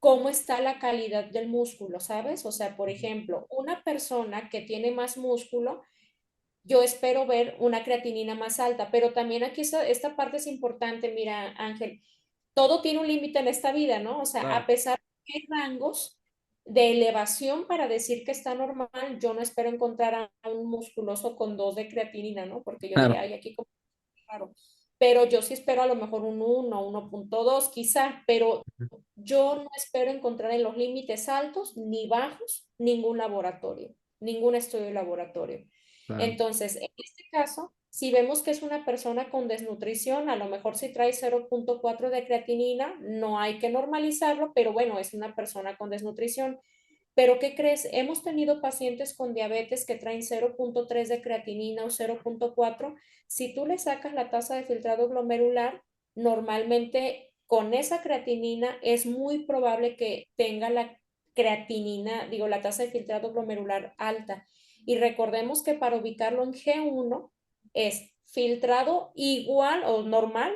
cómo está la calidad del músculo, ¿sabes? O sea, por Ujú. ejemplo, una persona que tiene más músculo yo espero ver una creatinina más alta, pero también aquí esta parte es importante, mira, Ángel, todo tiene un límite en esta vida, ¿no? O sea, a Claro. pesar de que hay rangos de elevación para decir que está normal, yo no espero encontrar a un musculoso con 2 de creatinina, ¿no? Porque yo Claro. diría, ay, aquí como raro. Pero yo sí espero a lo mejor un 1, 1.2 quizá, pero Ujú. yo no espero encontrar en los límites altos ni bajos ningún laboratorio, ningún estudio de laboratorio. Claro. Entonces, en este caso, si vemos que es una persona con desnutrición, a lo mejor si trae 0.4 de creatinina, no hay que normalizarlo, pero bueno, es una persona con desnutrición. Pero ¿qué crees? Hemos tenido pacientes con diabetes que traen 0.3 de creatinina o 0.4. Si tú le sacas la tasa de filtrado glomerular, normalmente con esa creatinina es muy probable que tenga la creatinina, digo, la tasa de filtrado glomerular alta. Y recordemos que para ubicarlo en G1 es filtrado igual o normal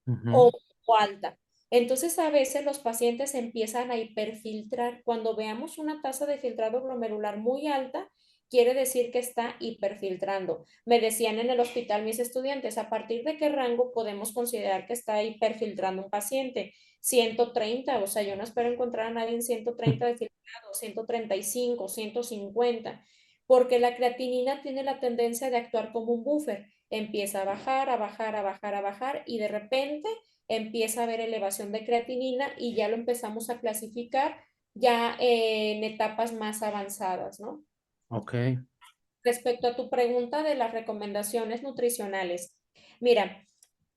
Ujú. o, o alta. Entonces, a veces los pacientes empiezan a hiperfiltrar. Cuando veamos una tasa de filtrado glomerular muy alta, quiere decir que está hiperfiltrando. Me decían en el hospital mis estudiantes, ¿a partir de qué rango podemos considerar que está hiperfiltrando un paciente? 130, o sea, yo no espero encontrar a nadie en 130 de filtrado, 135, 150, porque la creatinina tiene la tendencia de actuar como un buffer. Empieza a bajar, a bajar, a bajar, a bajar y de repente empieza a haber elevación de creatinina y ya lo empezamos a clasificar ya en etapas más avanzadas, ¿no? Ok. Respecto a tu pregunta de las recomendaciones nutricionales, mira,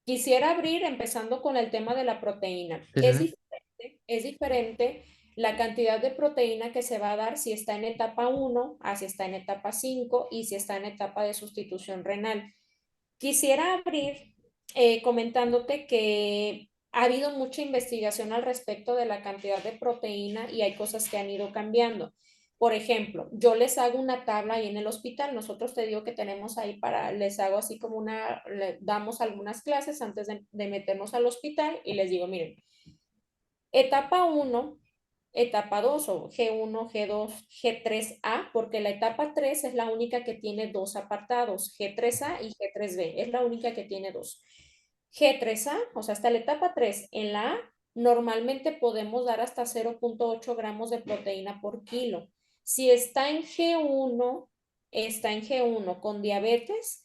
quisiera abrir empezando con el tema de la proteína. Sí, sí, sí. Es diferente la cantidad de proteína que se va a dar si está en etapa 1, si está en etapa 5 y si está en etapa de sustitución renal. Quisiera abrir comentándote que ha habido mucha investigación al respecto de la cantidad de proteína y hay cosas que han ido cambiando. Por ejemplo, yo les hago una tabla ahí en el hospital. Nosotros te digo que tenemos ahí les hago así como le damos algunas clases antes de meternos al hospital y les digo, miren, etapa 1, etapa 2 o G1, G2, G3A, porque la etapa 3 es la única que tiene dos apartados, G3A y G3B, es la única que tiene dos. G3A, o sea, hasta la etapa 3, en la A, normalmente podemos dar hasta 0.8 gramos de proteína por kilo. Si está en G1 con diabetes,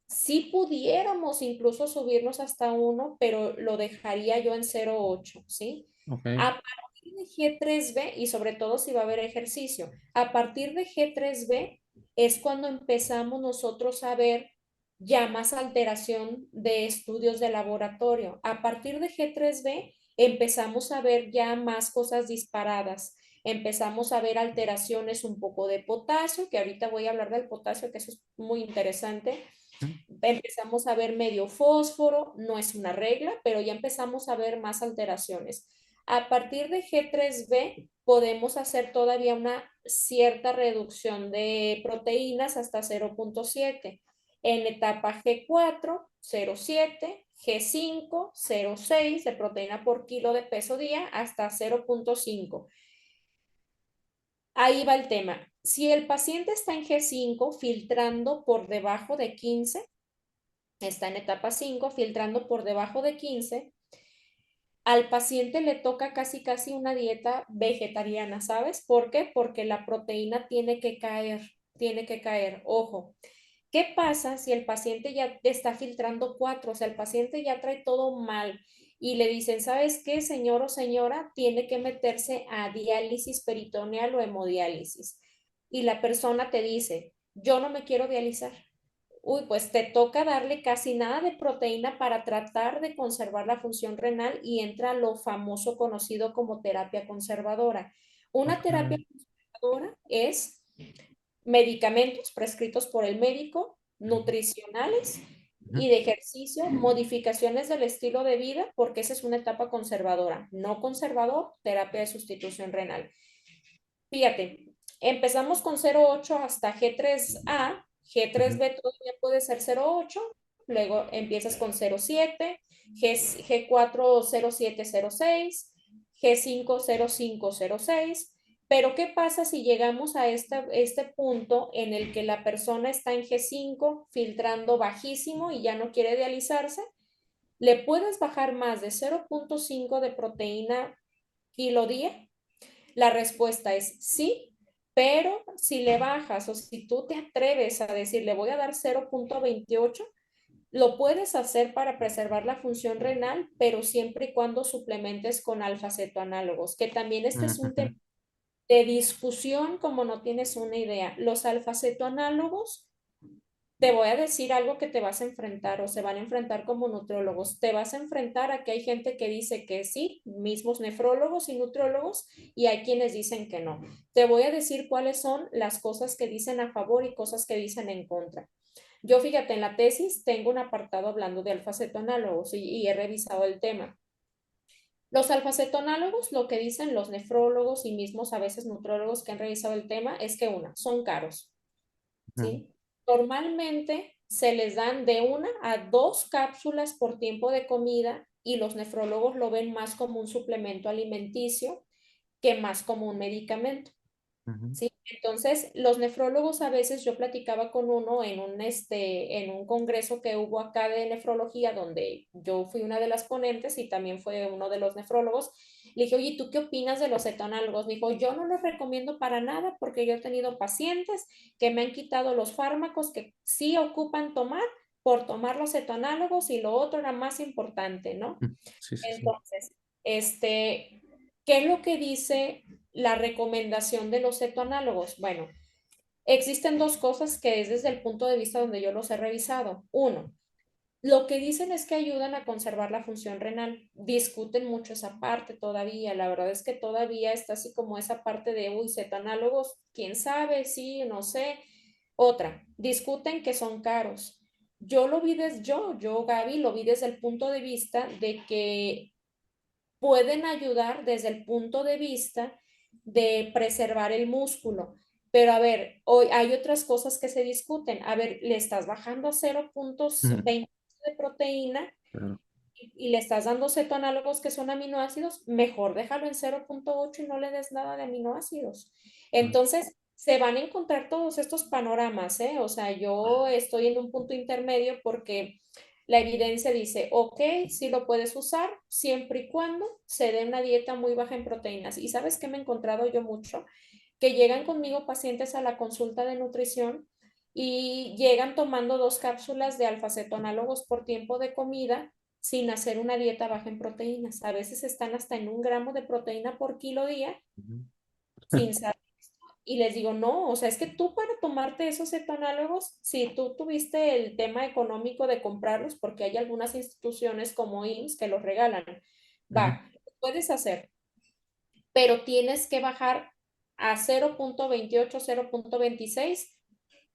sí pudiéramos incluso subirnos hasta 1, pero lo dejaría yo en 0.8, ¿sí? Ok. A partir de G3B, y sobre todo si va a haber ejercicio, a partir de G3B es cuando empezamos nosotros a ver ya más alteración de estudios de laboratorio. A partir de G3B empezamos a ver ya más cosas disparadas. Empezamos a ver alteraciones un poco de potasio, que ahorita voy a hablar del potasio, que eso es muy interesante. Empezamos a ver medio fósforo, no es una regla, pero ya empezamos a ver más alteraciones. A partir de G3B podemos hacer todavía una cierta reducción de proteínas hasta 0.7. En etapa G4, 0.7, G5, 0.6 de proteína por kilo de peso día hasta 0.5. Ahí va el tema. Si el paciente está en G5 filtrando por debajo de 15, está en etapa 5, filtrando por debajo de 15, al paciente le toca casi casi una dieta vegetariana, ¿sabes? ¿Por qué? Porque la proteína tiene que caer, tiene que caer. Ojo, ¿qué pasa si el paciente ya está filtrando 4? O sea, el paciente ya trae todo mal y le dicen, ¿sabes qué, señor o señora? Tiene que meterse a diálisis peritoneal o hemodiálisis. Y la persona te dice, yo no me quiero dializar. Uy, pues te toca darle casi nada de proteína para tratar de conservar la función renal y entra lo famoso conocido como terapia conservadora. Una Ok. terapia conservadora es medicamentos prescritos por el médico, nutricionales Ujú. y de ejercicio, modificaciones del estilo de vida, porque esa es una etapa conservadora. No conservador, terapia de sustitución renal. Fíjate, empezamos con 0.8 hasta G3A, Ujú. G3B todavía puede ser 0.8, luego empiezas con 0.7, G4 0.7, 0.6, G5 0.5, 0.6, pero ¿qué pasa si llegamos a este punto en el que la persona está en G5 filtrando bajísimo y ya no quiere dializarse? ¿Le puedes bajar más de 0.5 de proteína kilo día? La respuesta es sí, pero si le bajas o si tú te atreves a decir, le voy a dar 0.28, lo puedes hacer para preservar la función renal, pero siempre y cuando suplementes con alfa-cetoanálogos, que también este es un tema Ujú. de discusión como no tienes una idea. Los alfa-cetoanálogos, te voy a decir algo que te vas a enfrentar o se van a enfrentar como nutriólogos. Te vas a enfrentar a que hay gente que dice que sí, mismos nefrólogos y nutriólogos, y hay quienes dicen que no. Te voy a decir cuáles son las cosas que dicen a favor y cosas que dicen en contra. Yo, fíjate, en la tesis tengo un apartado hablando de alfa-cetonálogos y he revisado el tema. Los alfa-cetonálogos, lo que dicen los nefrólogos y mismos a veces nutrólogos que han revisado el tema es que son caros. Ujú. ¿Sí? Normalmente se les dan de 1 a 2 cápsulas por tiempo de comida y los nefrólogos lo ven más como un suplemento alimenticio que más como un medicamento. Ujú. ¿Sí? Entonces, los nefrólogos a veces, yo platicaba con uno en un congreso que hubo acá de nefrología, donde yo fui una de las ponentes y también fue uno de los nefrólogos. Le dije, oye, ¿tú qué opinas de los cetonálogos? Me dijo, yo no los recomiendo para nada porque yo he tenido pacientes que me han quitado los fármacos que sí ocupan tomar por tomar los cetonálogos y lo otro era más importante, ¿no? Sí, sí, sí. Entonces, ¿qué es lo que dice la recomendación de los cetoanálogos? Bueno, existen dos cosas que es desde el punto de vista donde yo los he revisado. Uno, Lo que dicen es que ayudan a conservar la función renal. Discuten mucho esa parte todavía. La verdad es que todavía está así como esa parte de, uy, cetanálogos, quién sabe, sí, no sé. Otra, discuten que son caros. Yo lo vi desde, Gaby, lo vi desde el punto de vista de que pueden ayudar desde el punto de vista de preservar el músculo. Pero a ver, hoy hay otras cosas que se discuten. A ver, le estás bajando a Ujú, 0.20 de proteína claro. y le estás dando cetoanálogos que son aminoácidos, mejor déjalo en 0.8 y no le des nada de aminoácidos. Claro. Entonces, se van a encontrar todos estos panoramas, ¿eh? O sea, yo estoy en un punto intermedio porque la evidencia dice, ok, sí lo puedes usar siempre y cuando se dé una dieta muy baja en proteínas. ¿Y sabes qué me he encontrado yo mucho? Que llegan conmigo pacientes a la consulta de nutrición y llegan tomando 2 cápsulas de alfacetonálogos por tiempo de comida sin hacer una dieta baja en proteínas. A veces están hasta en 1 gramo de proteína por kilo día Ujú. sin saber. Y les digo, no, o sea, es que tú para tomarte esos cetonálogos, si tú tuviste el tema económico de comprarlos, porque hay algunas instituciones como IMSS que los regalan, Ujú. va, lo puedes hacer, pero tienes que bajar a 0.28, 0.26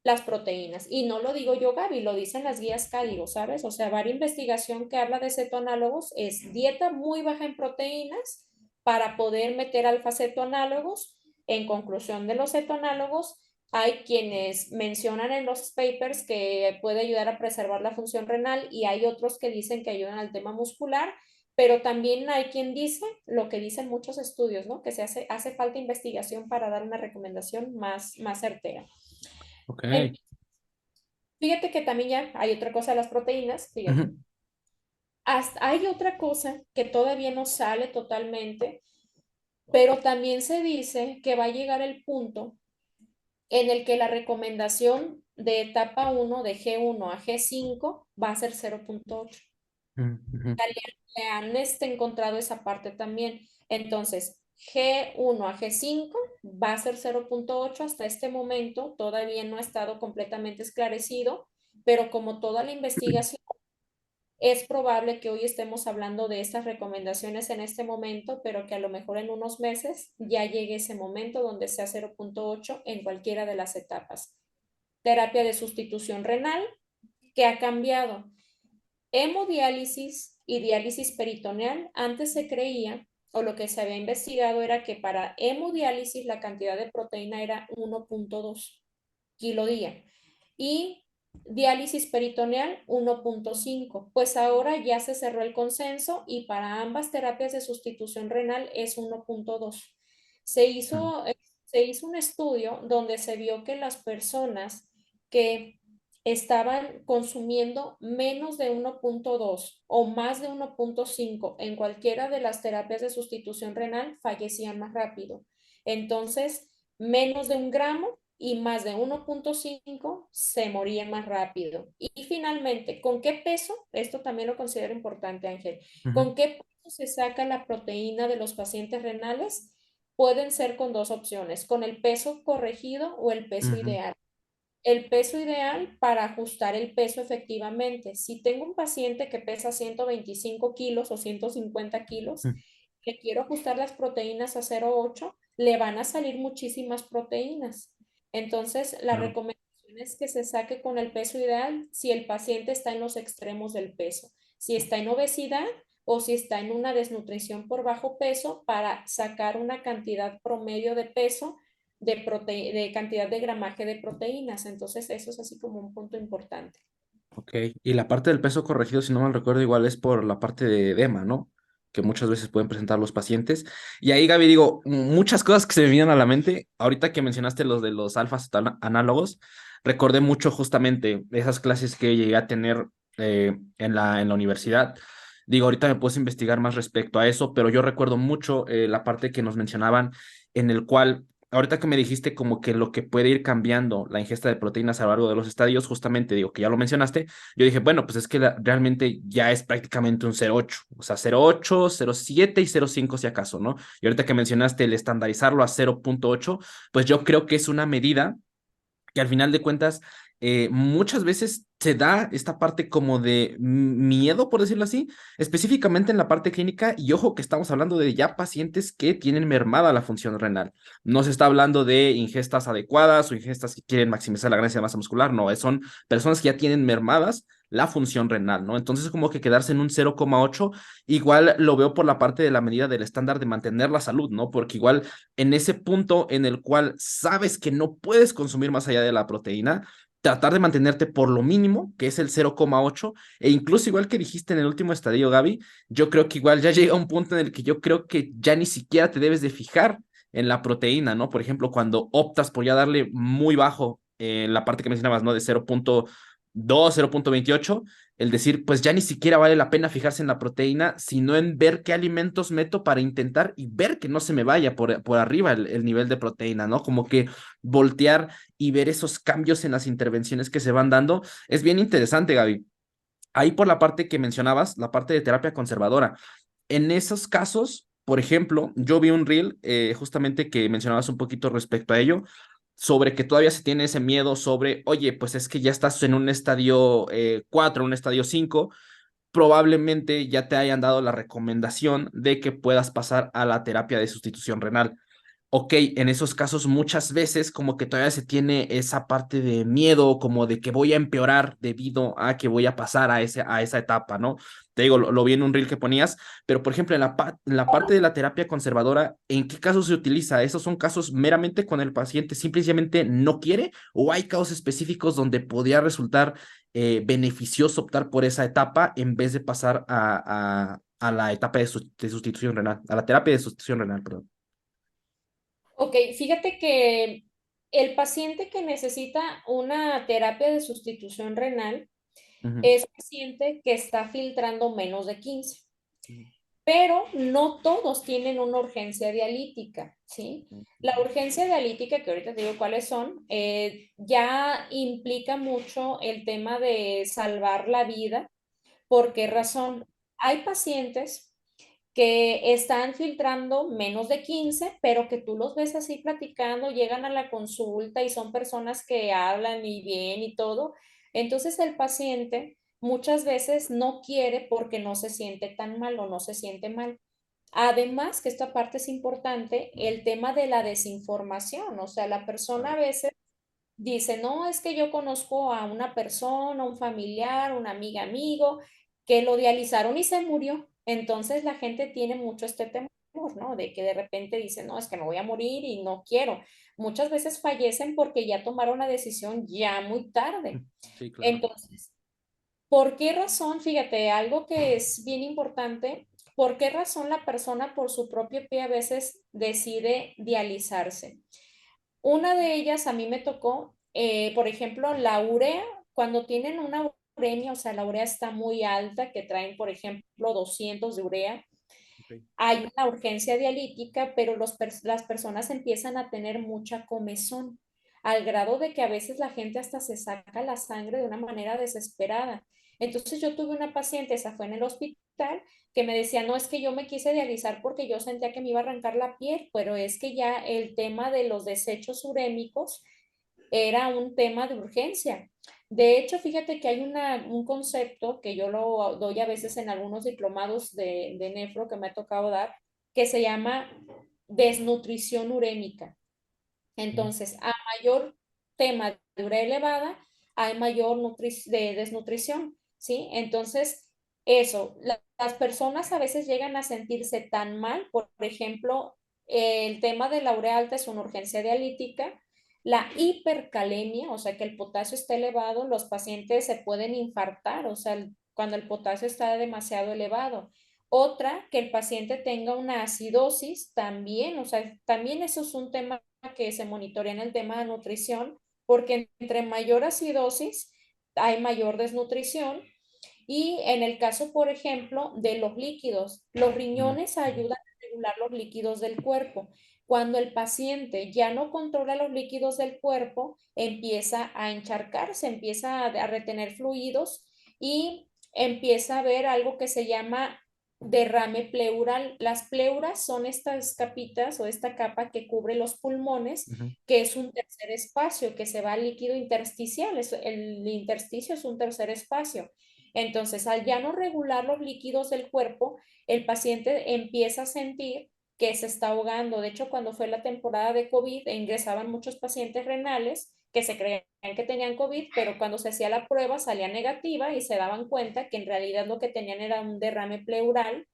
las proteínas. Y no lo digo yo, Gaby, lo dicen las guías Cádigo, ¿sabes? O sea, varia investigación que habla de cetoanálogos es dieta muy baja en proteínas para poder meter alfa-cetoanálogos. En conclusión de los cetoanálogos, hay quienes mencionan en los papers que puede ayudar a preservar la función renal y hay otros que dicen que ayudan al tema muscular, pero también hay quien dice lo que dicen muchos estudios, ¿no? Que hace falta investigación para dar una recomendación más certera. Ok. Fíjate que también ya hay otra cosa de las proteínas, fíjate. Ujú. Hay otra cosa que todavía no sale totalmente, pero también se dice que va a llegar el punto en el que la recomendación de etapa 1 de G1 a G5 va a ser 0.8. Ujú. Le han encontrado esa parte también. Entonces, G1 a G5 va a ser 0.8. Hasta este momento todavía no ha estado completamente esclarecido, pero como toda la investigación, es probable que hoy estemos hablando de estas recomendaciones en este momento, pero que a lo mejor en unos meses ya llegue ese momento donde sea 0.8 en cualquiera de las etapas. Terapia de sustitución renal, que ha cambiado. Hemodiálisis y diálisis peritoneal, antes se creía, o lo que se había investigado era que para hemodiálisis la cantidad de proteína era 1.2 kilo día y diálisis peritoneal 1.5. Pues ahora ya se cerró el consenso y para ambas terapias de sustitución renal es 1.2. Se Ujú. hizo, se hizo un estudio donde se vio que las personas que estaban consumiendo menos de 1.2 o más de 1.5 en cualquiera de las terapias de sustitución renal fallecían más rápido. Entonces, menos de 1 gramo y más de 1.5 se morían más rápido. Y finalmente, ¿con qué peso? Esto también lo considero importante, Ángel. Ujú. ¿Con qué peso se saca la proteína de los pacientes renales? Pueden ser con dos opciones, con el peso corregido o el peso Ujú. ideal. El peso ideal para ajustar el peso efectivamente. Si tengo un paciente que pesa 125 kilos o 150 kilos, Ujú. le quiero ajustar las proteínas a 0.8, le van a salir muchísimas proteínas. Entonces, la Claro. recomendación es que se saque con el peso ideal si el paciente está en los extremos del peso, si está en obesidad o si está en una desnutrición por bajo peso para sacar una cantidad promedio de peso de cantidad de gramaje de proteínas. Entonces, eso es así como un punto importante. Ok, y la parte del peso corregido, si no mal recuerdo, igual es por la parte de edema, ¿no? Que muchas veces pueden presentar los pacientes. Y ahí, Gaby, digo, muchas cosas que se me vienen a la mente. Ahorita que mencionaste los de los alfas análogos, recordé mucho justamente esas clases que llegué a tener en la universidad. Digo, ahorita me puse a investigar más respecto a eso, pero yo recuerdo mucho la parte que nos mencionaban en el cual ahorita que me dijiste como que lo que puede ir cambiando la ingesta de proteínas a lo largo de los estadios, justamente digo que ya lo mencionaste, yo dije, bueno, pues es que realmente ya es prácticamente un 0.8, o sea, 0.8, 0.7 y 0.5 si acaso, ¿no? Y ahorita que mencionaste el estandarizarlo a 0.8, pues yo creo que es una medida que al final de cuentas muchas veces se da esta parte como de miedo, por decirlo así, específicamente en la parte clínica, y ojo que estamos hablando de ya pacientes que tienen mermada la función renal. No se está hablando de ingestas adecuadas o ingestas que quieren maximizar la ganancia de masa muscular, no, son personas que ya tienen mermadas la función renal, ¿no? Entonces, como que quedarse en un 0,8, igual lo veo por la parte de la medida del estándar de mantener la salud, ¿no? Porque igual en ese punto en el cual sabes que no puedes consumir más allá de la proteína, tratar de mantenerte por lo mínimo, que es el 0,8, e incluso igual que dijiste en el último estadio, Gaby, yo creo que igual ya llega un punto en el que yo creo que ya ni siquiera te debes de fijar en la proteína, ¿no? Por ejemplo, cuando optas por ya darle muy bajo la parte que mencionabas, ¿no? De 0,2, 0,28, el decir, pues ya ni siquiera vale la pena fijarse en la proteína, sino en ver qué alimentos meto para intentar y ver que no se me vaya por arriba el nivel de proteína, ¿no? Como que voltear y ver esos cambios en las intervenciones que se van dando. Es bien interesante, Gaby. Ahí por la parte que mencionabas, la parte de terapia conservadora. En esos casos, por ejemplo, yo vi un reel justamente que mencionabas un poquito respecto a ello, sobre que todavía se tiene ese miedo sobre, oye, pues es que ya estás en un estadio 4, un estadio 5, probablemente ya te hayan dado la recomendación de que puedas pasar a la terapia de sustitución renal. Ok, en esos casos muchas veces como que todavía se tiene esa parte de miedo, como de que voy a empeorar debido a que voy a pasar a esa etapa, ¿no? Te digo, lo vi en un reel que ponías, pero por ejemplo, en la parte de la terapia conservadora, ¿en qué casos se utiliza? ¿Esos son casos meramente cuando el paciente simplemente no quiere o hay casos específicos donde podría resultar beneficioso optar por esa etapa en vez de pasar a la etapa de sustitución renal, a la terapia de sustitución renal, perdón? Ok, fíjate que el paciente que necesita una terapia de sustitución renal Ujú. es un paciente que está filtrando menos de 15, pero no todos tienen una urgencia dialítica, ¿sí? La urgencia dialítica, que ahorita te digo cuáles son, ya implica mucho el tema de salvar la vida. ¿Por qué razón? Hay pacientes que están filtrando menos de 15, pero que tú los ves así platicando, llegan a la consulta y son personas que hablan y bien y todo. Entonces el paciente muchas veces no quiere porque no se siente tan mal o no se siente mal. Además, que esta parte es importante, el tema de la desinformación, o sea, la persona a veces dice, no, es que yo conozco a una persona, un familiar, una amiga, amigo, que lo dializaron y se murió. Entonces la gente tiene mucho este temor, ¿no? De que de repente dice, no, es que me voy a morir y no quiero. Muchas veces fallecen porque ya tomaron la decisión ya muy tarde. Sí, claro. Entonces, ¿por qué razón? Fíjate, algo que es bien importante, ¿por qué razón la persona por su propio pie a veces decide dializarse? Una de ellas a mí me tocó, por ejemplo, la urea, cuando tienen una uremia, o sea, la urea está muy alta, que traen, por ejemplo, 200 de urea, Ok. hay una urgencia dialítica, pero las personas empiezan a tener mucha comezón, al grado de que a veces la gente hasta se saca la sangre de una manera desesperada. Entonces yo tuve una paciente, esa fue en el hospital, que me decía, no, es que yo me quise dializar porque yo sentía que me iba a arrancar la piel, pero es que ya el tema de los desechos urémicos era un tema de urgencia. De hecho, fíjate que hay un concepto que yo lo doy a veces en algunos diplomados de nefro que me ha tocado dar, que se llama desnutrición urémica. Entonces, a mayor tema de urea elevada, hay mayor de desnutrición, ¿sí? Entonces, eso, las personas a veces llegan a sentirse tan mal, por ejemplo, el tema de la urea alta es una urgencia dialítica, la hipercalemia, o sea, que el potasio está elevado, los pacientes se pueden infartar, o sea, cuando el potasio está demasiado elevado. Otra, que el paciente tenga una acidosis también, o sea, también eso es un tema que se monitorea en el tema de nutrición, porque entre mayor acidosis hay mayor desnutrición. Y en el caso, por ejemplo, de los líquidos, los Mm. riñones ayudan a regular los líquidos del cuerpo. Cuando el paciente ya no controla los líquidos del cuerpo, empieza a encharcarse, empieza a retener fluidos y empieza a ver algo que se llama derrame pleural. Las pleuras son estas capitas o esta capa que cubre los pulmones, Ujú. que es un tercer espacio que se va al líquido intersticial. El intersticio es un tercer espacio. Entonces, al ya no regular los líquidos del cuerpo, el paciente empieza a sentir que se está ahogando. De hecho, cuando fue la temporada de COVID, ingresaban muchos pacientes renales que se creían que tenían COVID, pero cuando se hacía la prueba salía negativa y se daban cuenta que en realidad lo que tenían era un derrame pleural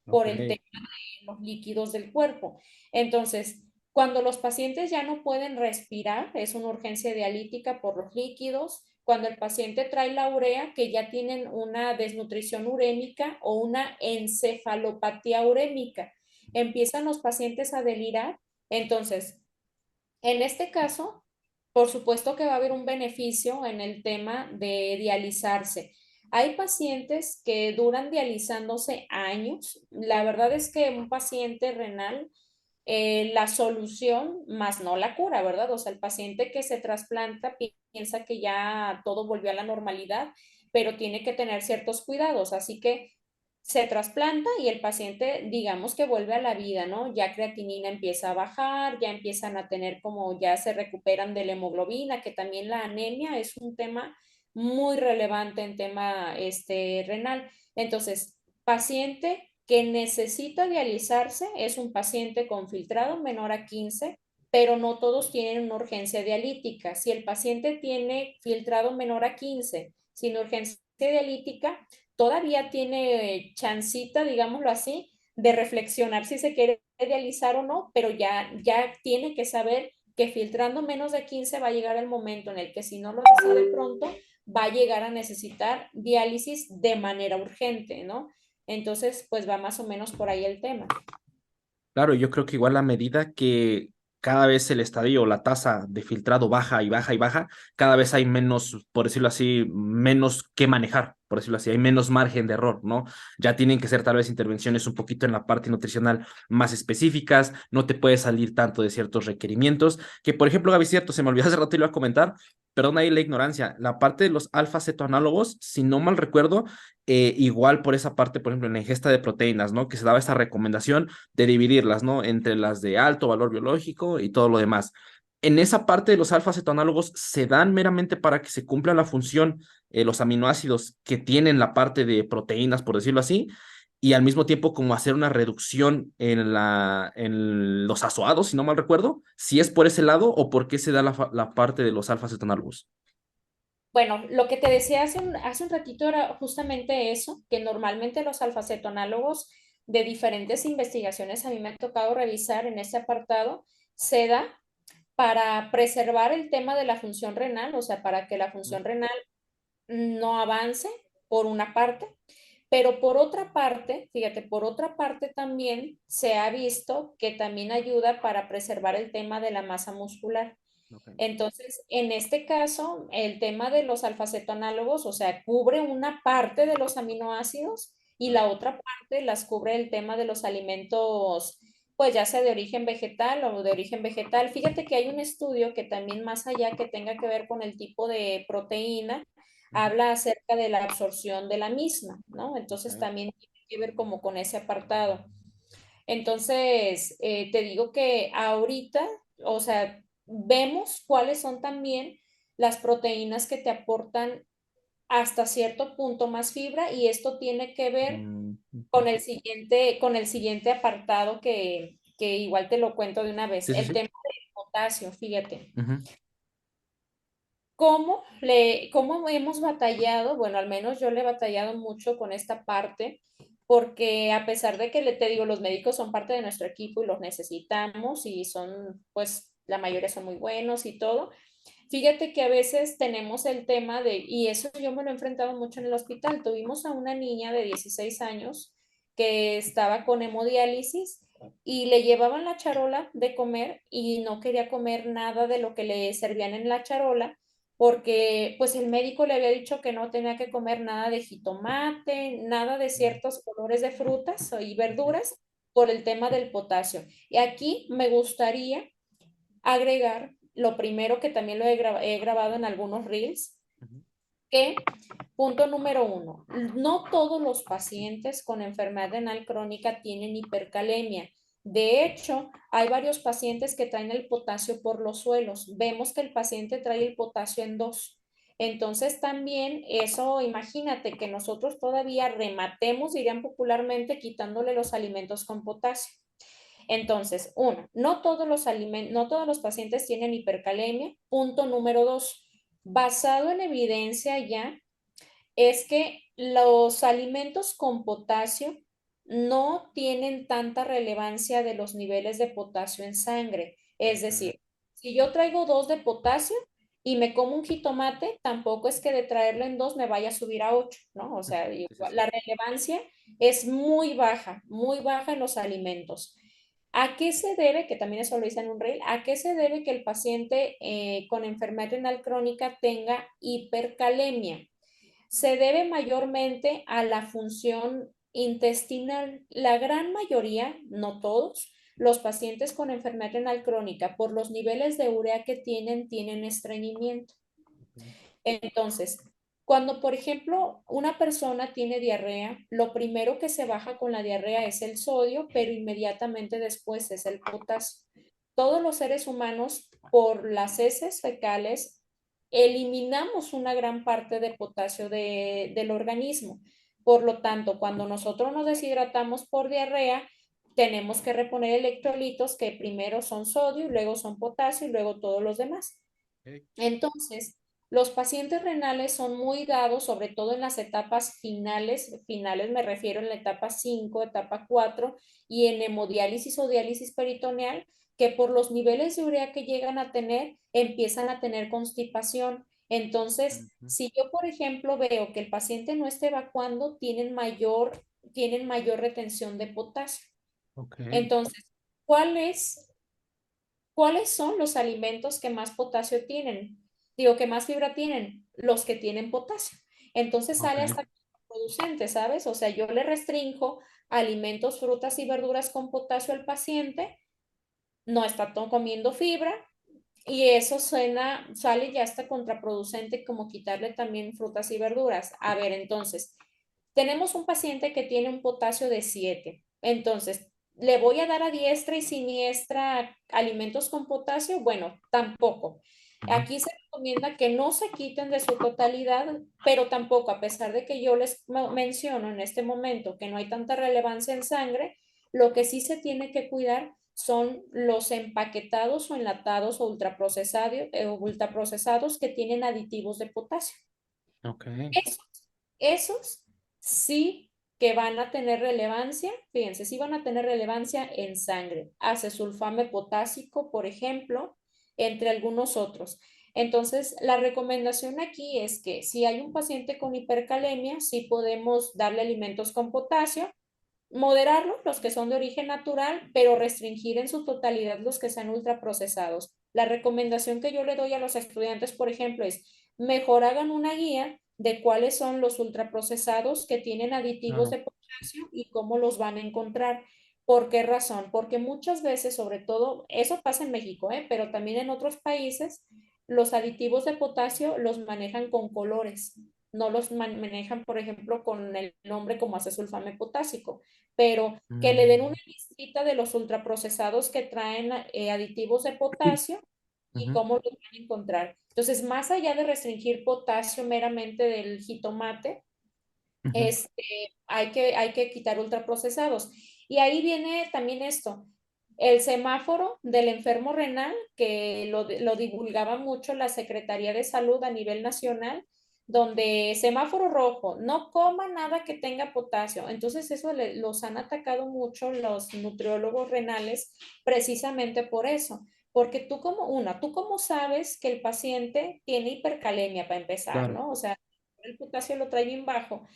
Ok, por el tema de los líquidos del cuerpo. Entonces, cuando los pacientes ya no pueden respirar, es una urgencia dialítica por los líquidos. Cuando el paciente trae la urea, que ya tienen una desnutrición urémica o una encefalopatía urémica, empiezan los pacientes a delirar. Entonces, en este caso, por supuesto que va a haber un beneficio en el tema de dializarse. Hay pacientes que duran dializándose años. La verdad es que un paciente renal, la solución más no la cura, ¿verdad? O sea, el paciente que se trasplanta piensa que ya todo volvió a la normalidad, pero tiene que tener ciertos cuidados. Así que se trasplanta y el paciente, digamos que vuelve a la vida, ¿no? Ya creatinina empieza a bajar, ya empiezan a tener como, ya se recuperan de la hemoglobina, que también la anemia es un tema muy relevante en tema renal. Entonces, paciente que necesita dializarse es un paciente con filtrado menor a 15, pero no todos tienen una urgencia dialítica. Si el paciente tiene filtrado menor a 15 sin urgencia dialítica, todavía tiene chancita, digámoslo así, de reflexionar si se quiere dializar o no, pero ya tiene que saber que filtrando menos de 15 va a llegar el momento en el que si no lo hace de pronto, va a llegar a necesitar diálisis de manera urgente, ¿no? Entonces, pues va más o menos por ahí el tema. claro, yo creo que igual a medida que cada vez el estadio o la tasa de filtrado baja y baja y baja, cada vez hay menos, por decirlo así, menos que manejar, por decirlo así, hay menos margen de error, ¿no? Ya tienen que ser tal vez intervenciones un poquito en la parte nutricional más específicas, no te puedes salir tanto de ciertos requerimientos, que por ejemplo, Gaby, cierto, se me olvidó hace rato y lo iba a comentar, perdón ahí la ignorancia, la parte de los alfa-cetoanálogos, si no mal recuerdo, igual por esa parte, por ejemplo, en la ingesta de proteínas, ¿no? Que se daba esta recomendación de dividirlas, ¿no? Entre las de alto valor biológico y todo lo demás. En esa parte de los alfa-cetoanálogos se dan meramente para que se cumpla la función, los aminoácidos que tienen la parte de proteínas, por decirlo así, y al mismo tiempo como hacer una reducción en los azoados, si no mal recuerdo, si es por ese lado o por qué se da la parte de los alfa-cetoanálogos. Bueno, lo que te decía hace un ratito era justamente eso, que normalmente los alfacetonálogos de diferentes investigaciones a mí me ha tocado revisar en ese apartado, se da para preservar el tema de la función renal, o sea, para que la función renal no avance, por una parte, pero por otra parte, fíjate, por otra parte también se ha visto que también ayuda para preservar el tema de la masa muscular. Okay. Entonces, en este caso, el tema de los alfacetoanálogos, o sea, cubre una parte de los aminoácidos y Claro. la otra parte las cubre el tema de los alimentos, pues ya sea de origen vegetal o de origen vegetal. Fíjate que hay un estudio que también más allá que tenga que ver con el tipo de proteína, Ujú. habla acerca de la absorción de la misma, ¿no? Entonces Okay. también tiene que ver como con ese apartado. Entonces, te digo que ahorita, o sea, vemos cuáles son también las proteínas que te aportan hasta cierto punto más fibra y esto tiene que ver Mm, ujú. con el siguiente apartado que igual te lo cuento de una vez, Sí, sí, el sí. tema del potasio, fíjate. Ujú. ¿Cómo hemos batallado? Bueno, al menos yo le he batallado mucho con esta parte, porque a pesar de que te digo, los médicos son parte de nuestro equipo y los necesitamos y son, pues, la mayoría son muy buenos y todo. Fíjate que a veces tenemos el tema de, y eso yo me lo he enfrentado mucho en el hospital, tuvimos a una niña de 16 años que estaba con hemodiálisis y le llevaban la charola de comer y no quería comer nada de lo que le servían en la charola porque pues el médico le había dicho que no tenía que comer nada de jitomate, nada de Mm. ciertos colores de frutas y Ok. verduras por el tema del potasio. Y aquí me gustaría agregar lo primero que también he grabado en algunos reels, Ujú. que, punto número uno, no todos los pacientes con enfermedad renal crónica tienen hipercalemia. De hecho, hay varios pacientes que traen el potasio por los suelos. Vemos que el paciente trae el potasio en 2. Entonces también eso, imagínate que nosotros todavía rematemos, dirían popularmente, quitándole los alimentos con potasio. Entonces, uno, no todos los pacientes tienen hipercalemia. Punto número 2, basado en evidencia ya, es que los alimentos con potasio no tienen tanta relevancia de los niveles de potasio en sangre. Es decir, si yo traigo 2 de potasio y me como un jitomate, tampoco es que de traerlo en 2 me vaya a subir a 8, ¿no? O sea, Sí, sí, sí. la relevancia es muy baja en los alimentos. ¿A qué se debe, que también eso lo dice en un reel, a qué se debe que el paciente con enfermedad renal crónica tenga hipercalemia? Se debe mayormente a la función intestinal. La gran mayoría, no todos, los pacientes con enfermedad renal crónica, por los niveles de urea que tienen, tienen estreñimiento. Entonces, cuando, por ejemplo, una persona tiene diarrea, lo primero que se baja con la diarrea es el sodio, pero inmediatamente después es el potasio. Todos los seres humanos, por las heces fecales, eliminamos una gran parte de potasio del organismo. Por lo tanto, cuando nosotros nos deshidratamos por diarrea, tenemos que reponer electrolitos que primero son sodio, luego son potasio y luego todos los demás. Ok. Entonces, los pacientes renales son muy dados, sobre todo en las etapas finales me refiero en la etapa 5, etapa 4 y en hemodiálisis o diálisis peritoneal, que por los niveles de urea que llegan a tener, empiezan a tener constipación. Entonces, Ujú. si yo, por ejemplo, veo que el paciente no está evacuando, tienen mayor retención de potasio. Ok. Entonces, ¿cuál es ¿cuáles son los alimentos que más potasio tienen? Digo, que más fibra tienen, los que tienen potasio. Entonces Ok. sale hasta producente, ¿sabes? O sea, yo le restringo alimentos, frutas y verduras con potasio al paciente, no está comiendo fibra y eso sale ya hasta contraproducente como quitarle también frutas y verduras. A ver, entonces, tenemos un paciente que tiene un potasio de 7. Entonces, ¿le voy a dar a diestra y siniestra alimentos con potasio? Bueno, tampoco. Ujú. Aquí se recomienda que no se quiten de su totalidad, pero tampoco, a pesar de que yo les menciono en este momento que no hay tanta relevancia en sangre, lo que sí se tiene que cuidar son los empaquetados o enlatados o ultraprocesados que tienen aditivos de potasio. Ok. Esos, esos sí que van a tener relevancia, fíjense, sí van a tener relevancia en sangre. Acesulfame potásico, por ejemplo, entre algunos otros. Entonces, la recomendación aquí es que si hay un paciente con hipercalemia, sí podemos darle alimentos con potasio, moderarlo, los que son de origen natural, pero restringir en su totalidad los que sean ultraprocesados. La recomendación que yo le doy a los estudiantes, por ejemplo, es mejor hagan una guía de cuáles son los ultraprocesados que tienen aditivos Claro. de potasio y cómo los van a encontrar. ¿Por qué razón? Porque muchas veces, sobre todo, eso pasa en México, pero también en otros países, los aditivos de potasio los manejan con colores. No los manejan, por ejemplo, con el nombre como acesulfame potásico, pero que le den una Mm. listita de los ultraprocesados que traen aditivos de potasio y Ujú. cómo los van a encontrar. Entonces, más allá de restringir potasio meramente del jitomate, Ujú. hay que quitar ultraprocesados. Y ahí viene también esto, el semáforo del enfermo renal, que lo divulgaba mucho la Secretaría de Salud a nivel nacional, donde semáforo rojo, no coma nada que tenga potasio. Entonces eso los han atacado mucho los nutriólogos renales precisamente por eso. Porque tú como sabes que el paciente tiene hipercalemia para empezar, Claro. ¿no? O sea, el potasio lo trae bien bajo.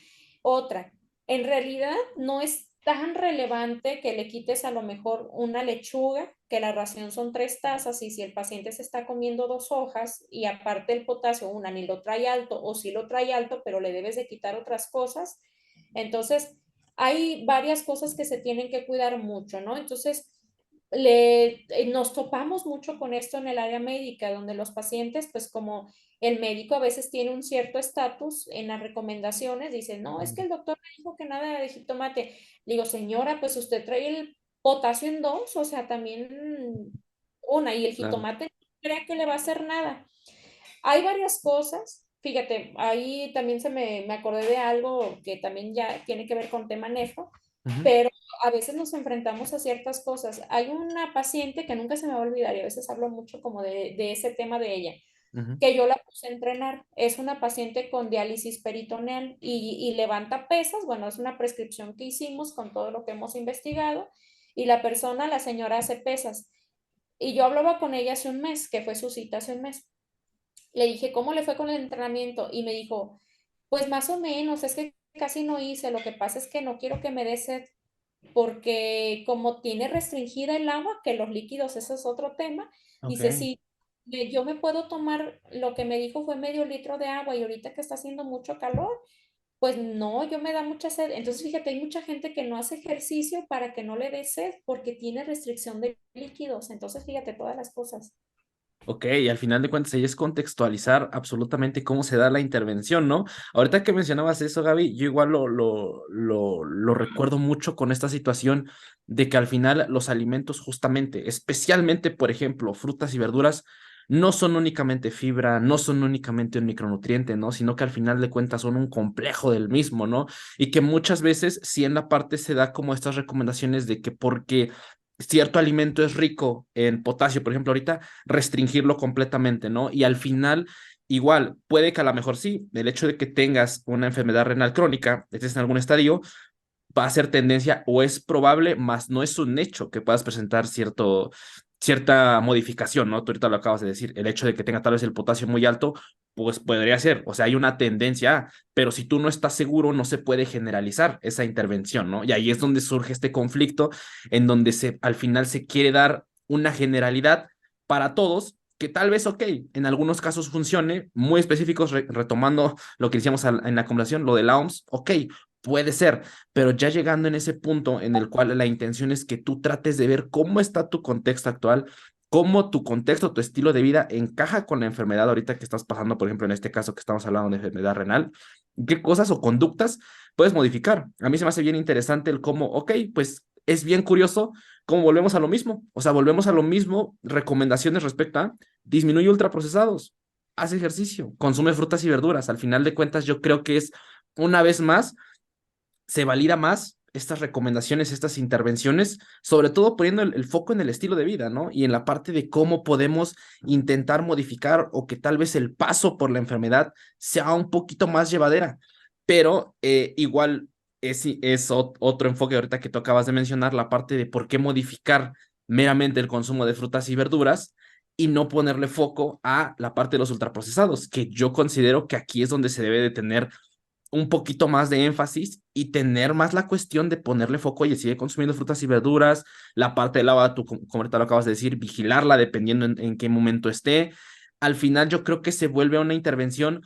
Otra, en realidad no es tan relevante que le quites a lo mejor una lechuga, que la ración son 3 tazas y si el paciente se está comiendo 2 hojas y aparte el potasio, una ni lo trae alto o sí lo trae alto, pero le debes de quitar otras cosas. Entonces, hay varias cosas que se tienen que cuidar mucho, ¿no? Entonces, nos topamos mucho con esto en el área médica, donde los pacientes, pues como el médico a veces tiene un cierto estatus en las recomendaciones, dice, no, es que el doctor me dijo que nada de jitomate. Le digo, señora, pues usted trae el potasio en dos, o sea, también una, y el Claro. jitomate no crea que le va a hacer nada. Hay varias cosas, fíjate, ahí también me acordé de algo que también ya tiene que ver con tema nefro, Ujú, pero a veces nos enfrentamos a ciertas cosas. Hay una paciente que nunca se me va a olvidar y a veces hablo mucho como de ese tema de ella, ujú. que yo la puse a entrenar. Es una paciente con diálisis peritoneal y levanta pesas. Bueno, es una prescripción que hicimos con todo lo que hemos investigado y la persona, la señora hace pesas. Y yo hablaba con ella hace un mes, que fue su cita hace un mes. Le dije, ¿cómo le fue con el entrenamiento? Y me dijo, pues más o menos, es que casi no hice, lo que pasa es que no quiero que me dé sed, porque como tiene restringida el agua, que los líquidos, eso es otro tema, Ok. dice, sí, yo me puedo tomar, lo que me dijo fue medio litro de agua y ahorita que está haciendo mucho calor, pues no, yo me da mucha sed. Entonces, fíjate, hay mucha gente que no hace ejercicio para que no le dé sed porque tiene restricción de líquidos. Entonces, fíjate todas las cosas. Ok, y al final de cuentas ahí es contextualizar absolutamente cómo se da la intervención, ¿no? Ahorita que mencionabas eso, Gaby, yo igual lo recuerdo mucho con esta situación de que al final los alimentos justamente, especialmente, por ejemplo, frutas y verduras, no son únicamente fibra, no son únicamente un micronutriente, ¿no? Sino que al final de cuentas son un complejo del mismo, ¿no? Y que muchas veces sí en la parte se da como estas recomendaciones de que porque cierto alimento es rico en potasio, por ejemplo, ahorita restringirlo completamente, ¿no? Y al final, igual, puede que a lo mejor sí, el hecho de que tengas una enfermedad renal crónica, estés en algún estadio, va a ser tendencia o es probable, más no es un hecho que puedas presentar cierta modificación, ¿no? Tú ahorita lo acabas de decir, el hecho de que tenga tal vez el potasio muy alto, pues podría ser, o sea, hay una tendencia, pero si tú no estás seguro, no se puede generalizar esa intervención, ¿no? Y ahí es donde surge este conflicto, en donde al final se quiere dar una generalidad para todos, que tal vez, ok, en algunos casos funcione, muy específicos, retomando lo que decíamos en la conversación, lo de la OMS, ok, puede ser, pero ya llegando en ese punto en el cual la intención es que tú trates de ver cómo está tu contexto actual, cómo tu contexto, tu estilo de vida encaja con la enfermedad ahorita que estás pasando, por ejemplo, en este caso que estamos hablando de enfermedad renal, qué cosas o conductas puedes modificar. A mí se me hace bien interesante el cómo, ok, pues es bien curioso cómo volvemos a lo mismo, o sea, volvemos a lo mismo, recomendaciones respecto a disminuye ultraprocesados, haz ejercicio, consume frutas y verduras. Al final de cuentas, yo creo que es una vez más se valida más estas recomendaciones, estas intervenciones, sobre todo poniendo el foco en el estilo de vida, ¿no? Y en la parte de cómo podemos intentar modificar o que tal vez el paso por la enfermedad sea un poquito más llevadera. Pero igual es otro enfoque ahorita que tú acabas de mencionar, la parte de por qué modificar meramente el consumo de frutas y verduras y no ponerle foco a la parte de los ultraprocesados, que yo considero que aquí es donde se debe de tener un poquito más de énfasis y tener más la cuestión de ponerle foco, y sigue consumiendo frutas y verduras, la parte del agua, tú como ahorita lo acabas de decir, vigilarla dependiendo en qué momento esté. Al final yo creo que se vuelve una intervención,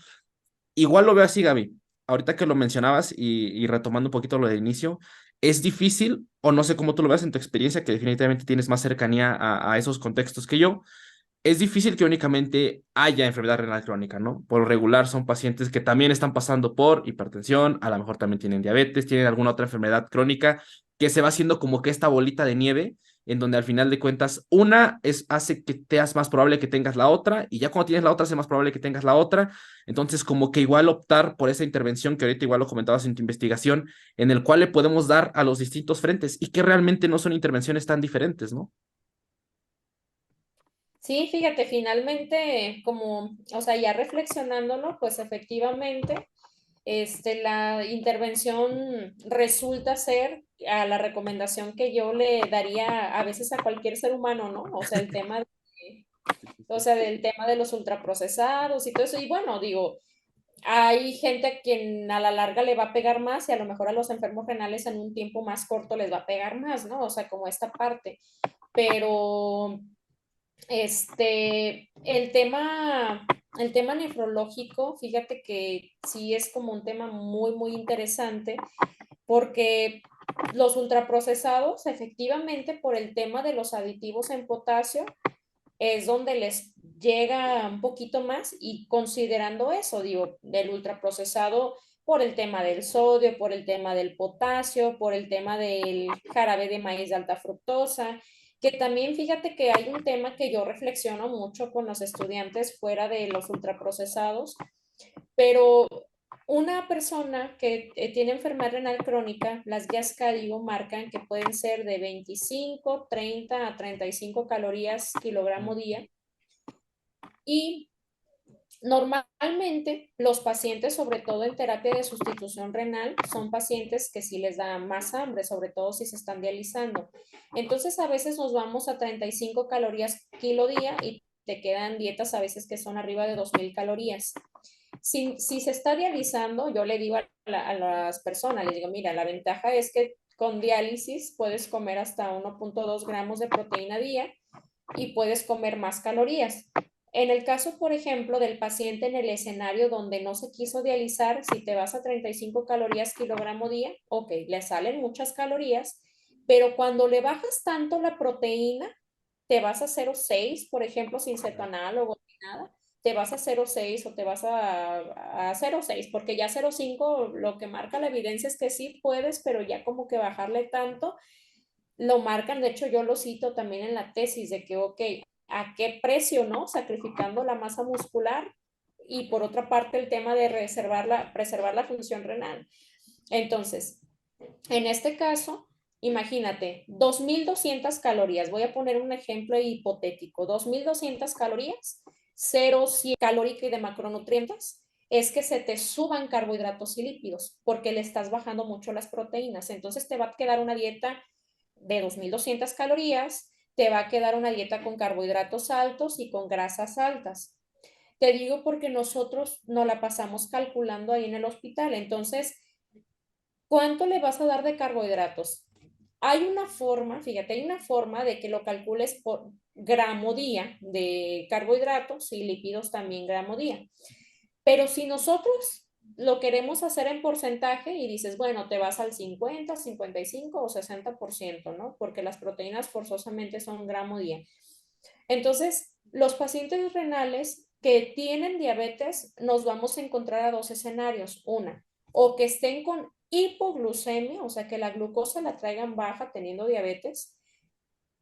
igual lo veo así, Gaby, ahorita que lo mencionabas y retomando un poquito lo del inicio, es difícil, o no sé cómo tú lo ves en tu experiencia, que definitivamente tienes más cercanía a esos contextos que yo, es difícil que únicamente haya enfermedad renal crónica, ¿no? Por lo regular son pacientes que también están pasando por hipertensión, a lo mejor también tienen diabetes, tienen alguna otra enfermedad crónica que se va haciendo como que esta bolita de nieve, en donde al final de cuentas una hace que te hagas más probable que tengas la otra y ya cuando tienes la otra es más probable que tengas la otra. Entonces como que igual optar por esa intervención que ahorita igual lo comentabas en tu investigación, en el cual le podemos dar a los distintos frentes y que realmente no son intervenciones tan diferentes, ¿no? Sí, fíjate, finalmente, como, o sea, ya reflexionándolo, pues efectivamente, la intervención resulta ser a la recomendación que yo le daría a veces a cualquier ser humano, ¿no? O sea, o sea, del tema de los ultraprocesados y todo eso. Y bueno, digo, hay gente a quien a la larga le va a pegar más y a lo mejor a los enfermos renales en un tiempo más corto les va a pegar más, ¿no? O sea, como esta parte. Pero el tema nefrológico, fíjate que sí es como un tema muy, muy interesante porque los ultraprocesados, efectivamente, por el tema de los aditivos en potasio, es donde les llega un poquito más y considerando eso, digo, del ultraprocesado por el tema del sodio, por el tema del potasio, por el tema del jarabe de maíz de alta fructosa, que también fíjate que hay un tema que yo reflexiono mucho con los estudiantes fuera de los ultraprocesados, pero una persona que tiene enfermedad renal crónica, las guías Cardio marcan que pueden ser de 25, 30 a 35 calorías kilogramo día. Y normalmente los pacientes, sobre todo en terapia de sustitución renal, son pacientes que sí les da más hambre, sobre todo si se están dializando. Entonces a veces nos vamos a 35 calorías kilo día y te quedan dietas a veces que son arriba de 2000 calorías. Si se está dializando, yo le digo a las personas, les digo, mira, la ventaja es que con diálisis puedes comer hasta 1.2 gramos de proteína día y puedes comer más calorías. En el caso, por ejemplo, del paciente en el escenario donde no se quiso dializar, si te vas a 35 calorías kilogramo día, ok, le salen muchas calorías, pero cuando le bajas tanto la proteína, te vas a 0,6, por ejemplo, sin cetoanálogo ni nada, te vas a 0,6 o te vas a 0,6, porque ya 0,5 lo que marca la evidencia es que sí puedes, pero ya como que bajarle tanto, lo marcan, de hecho yo lo cito también en la tesis de que, ok, ¿a qué precio, no? Sacrificando la masa muscular y por otra parte el tema de preservar la función renal. Entonces, en este caso, imagínate, 2200 calorías, voy a poner un ejemplo hipotético, 2200 calorías, 0,100 calórica y de macronutrientes, es que se te suban carbohidratos y lípidos porque le estás bajando mucho las proteínas. Entonces te va a quedar una dieta de 2200 calorías, te va a quedar una dieta con carbohidratos altos y con grasas altas. Te digo porque nosotros no la pasamos calculando ahí en el hospital. Entonces, ¿cuánto le vas a dar de carbohidratos? Hay una forma, fíjate, hay una forma de que lo calcules por gramo día de carbohidratos y lípidos también gramo día. Pero si nosotros lo queremos hacer en porcentaje y dices, bueno, te vas al 50, 55 o 60%, ¿no? Porque las proteínas forzosamente son gramo día. Entonces, los pacientes renales que tienen diabetes, nos vamos a encontrar a dos escenarios. Una, o que estén con hipoglucemia, o sea, que la glucosa la traigan baja teniendo diabetes,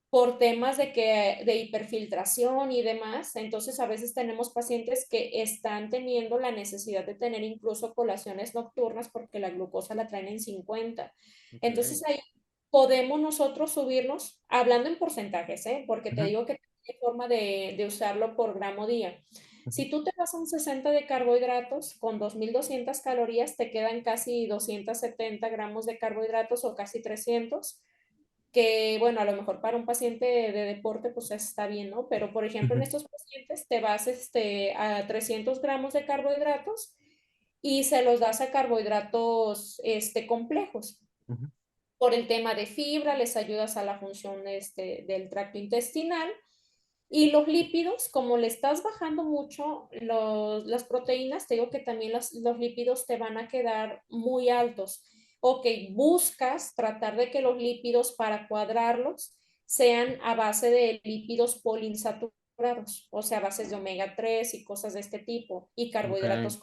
por temas de hiperfiltración y demás. Entonces, a veces tenemos pacientes que están teniendo la necesidad de tener incluso colaciones nocturnas porque la glucosa la traen en 50. Okay. Entonces, ahí podemos nosotros subirnos, hablando en porcentajes, ¿eh? Porque te Ujú, digo que hay forma de usarlo por gramo día. Si tú te vas a un 60 de carbohidratos, con 2200 calorías te quedan casi 270 gramos de carbohidratos o casi 300, que bueno, a lo mejor para un paciente de deporte pues está bien, ¿no? Pero por ejemplo en ujú, estos pacientes te vas a 300 gramos de carbohidratos y se los das a carbohidratos complejos. ujú. Por el tema de fibra, les ayudas a la función del tracto intestinal. Y los lípidos, como le estás bajando mucho las proteínas, te digo que también los lípidos te van a quedar muy altos. Ok, buscas tratar de que los lípidos para cuadrarlos sean a base de lípidos poliinsaturados, o sea, bases de omega 3 y cosas de este tipo, y Okay. carbohidratos.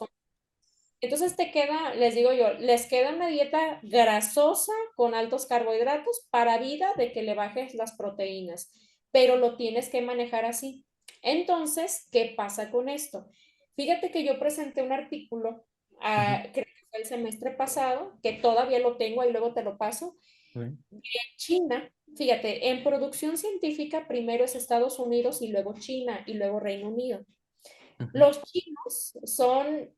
Entonces te queda, les digo yo, les queda una dieta grasosa con altos carbohidratos para vida de que le bajes las proteínas, pero lo tienes que manejar así. Entonces, ¿qué pasa con esto? Fíjate que yo presenté un artículo, Ujú, creo que fue el semestre pasado, que todavía lo tengo y luego te lo paso. okay, En China, fíjate, en producción científica primero es Estados Unidos y luego China y luego Reino Unido. ujú, Los chinos son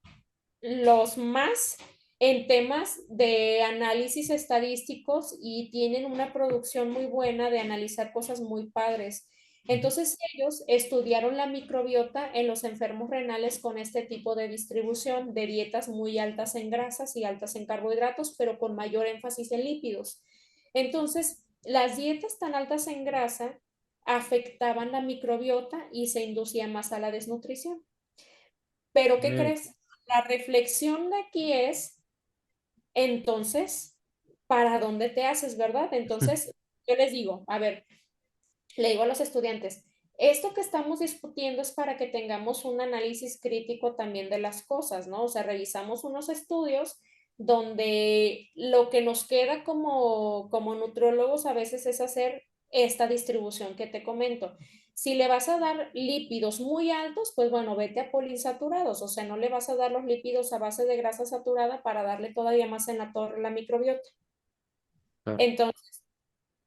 los más en temas de análisis estadísticos y tienen una producción muy buena de analizar cosas muy padres. ujú. Entonces ellos estudiaron la microbiota en los enfermos renales con este tipo de distribución de dietas muy altas en grasas y altas en carbohidratos, pero con mayor énfasis en lípidos. Entonces, las dietas tan altas en grasa afectaban la microbiota y se inducía más a la desnutrición. Pero ¿qué Okay. crees? La reflexión de aquí es, entonces, ¿para dónde te haces, verdad? Entonces, yo les digo, a ver, le digo a los estudiantes, esto que estamos discutiendo es para que tengamos un análisis crítico también de las cosas, ¿no? O sea, revisamos unos estudios donde lo que nos queda como nutriólogos a veces es hacer esta distribución que te comento. Si le vas a dar lípidos muy altos, pues bueno, vete a poliinsaturados, o sea, no le vas a dar los lípidos a base de grasa saturada para darle todavía más en la torre la microbiota. Claro. Entonces,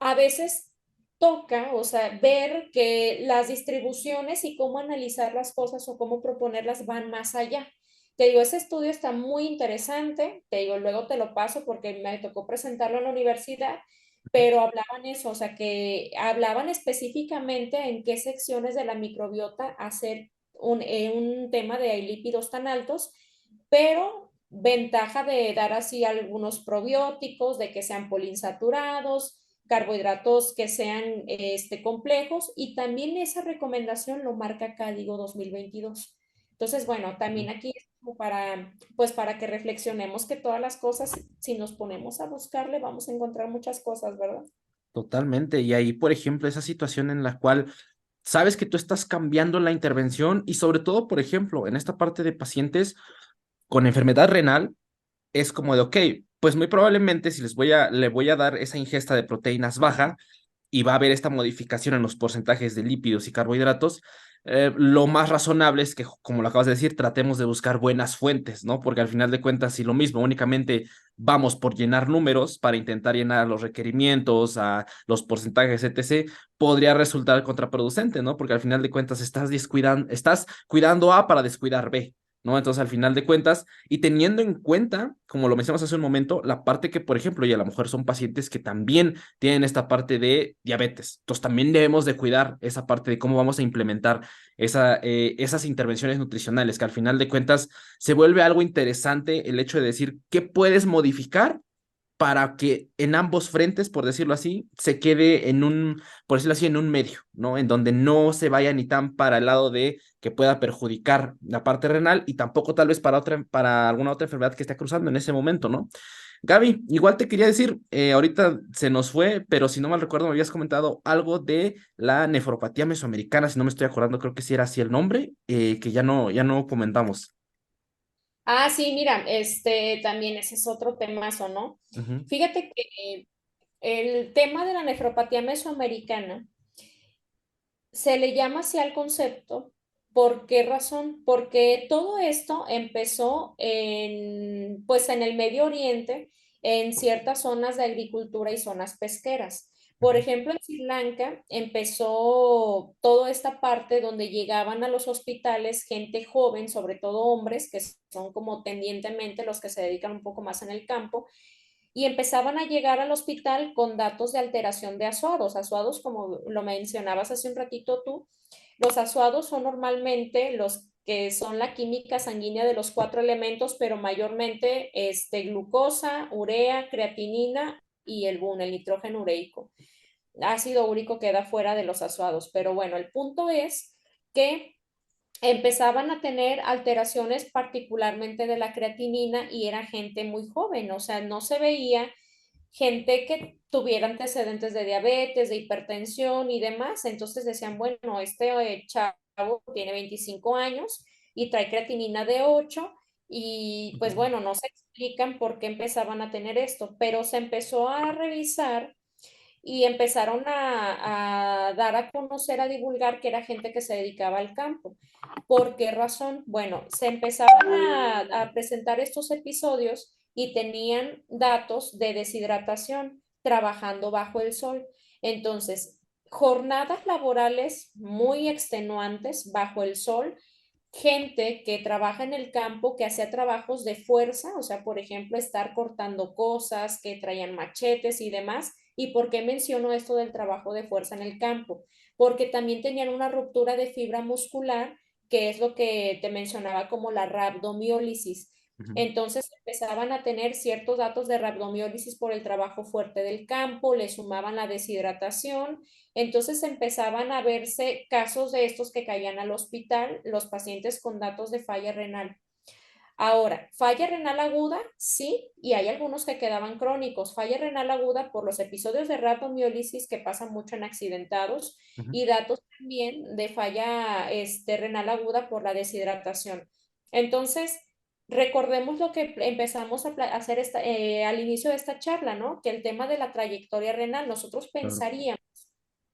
a veces toca, o sea, ver que las distribuciones y cómo analizar las cosas o cómo proponerlas van más allá. Te digo, ese estudio está muy interesante, te digo, luego te lo paso porque me tocó presentarlo en la universidad, pero hablaban eso, o sea, que hablaban específicamente en qué secciones de la microbiota hacer un tema de lípidos tan altos, pero ventaja de dar así algunos probióticos, de que sean poliinsaturados, carbohidratos que sean complejos, y también esa recomendación lo marca Código 2022. Entonces, bueno, también aquí es como para, pues para que reflexionemos que todas las cosas, si nos ponemos a buscarle, vamos a encontrar muchas cosas, ¿verdad? Totalmente. Y ahí, por ejemplo, esa situación en la cual sabes que tú estás cambiando la intervención y sobre todo, por ejemplo, en esta parte de pacientes con enfermedad renal, es como de, ok, pues muy probablemente si le voy a dar esa ingesta de proteínas baja y va a haber esta modificación en los porcentajes de lípidos y carbohidratos, lo más razonable es que, como lo acabas de decir, tratemos de buscar buenas fuentes, ¿no? Porque al final de cuentas, si lo mismo, únicamente vamos por llenar números para intentar llenar los requerimientos, a los porcentajes, etc., podría resultar contraproducente, ¿no? Porque al final de cuentas estás cuidando A para descuidar B. ¿No? Entonces, al final de cuentas, y teniendo en cuenta, como lo mencionamos hace un momento, la parte que, por ejemplo, y a lo mejor son pacientes que también tienen esta parte de diabetes. Entonces, también debemos de cuidar esa parte de cómo vamos a implementar esas intervenciones nutricionales, que al final de cuentas se vuelve algo interesante el hecho de decir qué puedes modificar para que en ambos frentes, por decirlo así, se quede en un, por decirlo así, en un medio, ¿no? En donde no se vaya ni tan para el lado de que pueda perjudicar la parte renal y tampoco tal vez para alguna otra enfermedad que esté cruzando en ese momento, ¿no? Gaby, igual te quería decir, ahorita se nos fue, pero si no mal recuerdo, me habías comentado algo de la nefropatía mesoamericana, si no me estoy acordando, creo que sí era así el nombre, que ya no comentamos. Ah, sí, mira, también ese es otro temazo, ¿no? Ujú, Fíjate que el tema de la nefropatía mesoamericana se le llama así al concepto. ¿Por qué razón? Porque todo esto empezó pues en el Medio Oriente, en ciertas zonas de agricultura y zonas pesqueras. Por ujú, ejemplo, en Sri Lanka empezó toda esta parte donde llegaban a los hospitales gente joven, sobre todo hombres, que son como tendientemente los que se dedican un poco más en el campo, y empezaban a llegar al hospital con datos de alteración de azuados. Azuados, como lo mencionabas hace un ratito tú, los azuados son normalmente los que son la química sanguínea de los cuatro elementos, pero mayormente glucosa, urea, creatinina y el BUN, el nitrógeno ureico. Ácido úrico queda fuera de los azuados, pero bueno, el punto es que empezaban a tener alteraciones particularmente de la creatinina y era gente muy joven, o sea, no se veía gente que tuviera antecedentes de diabetes, de hipertensión y demás. Entonces decían, bueno, chavo tiene 25 años y trae creatinina de 8 y pues ujú. bueno, no se explican por qué empezaban a tener esto, pero se empezó a revisar y empezaron a dar a conocer, a divulgar que era gente que se dedicaba al campo. ¿Por qué razón? Bueno, se empezaban a presentar estos episodios y tenían datos de deshidratación trabajando bajo el sol. Entonces, jornadas laborales muy extenuantes bajo el sol, gente que trabaja en el campo, que hacía trabajos de fuerza, o sea, por ejemplo, estar cortando cosas, que traían machetes y demás. ¿Y por qué menciono esto del trabajo de fuerza en el campo? Porque también tenían una ruptura de fibra muscular, que es lo que te mencionaba como la rhabdomiólisis. Ujú. Entonces empezaban a tener ciertos datos de rhabdomiólisis por el trabajo fuerte del campo, le sumaban la deshidratación, entonces empezaban a verse casos de estos que caían al hospital, los pacientes con datos de falla renal. Ahora, falla renal aguda, sí, y hay algunos que quedaban crónicos. Falla renal aguda por los episodios de rhabdomiólisis que pasan mucho en accidentados Ujú. y datos también de falla renal aguda por la deshidratación. Entonces, recordemos lo que empezamos a hacer al inicio de esta charla, ¿no? Que el tema de la trayectoria renal, nosotros Claro. pensaríamos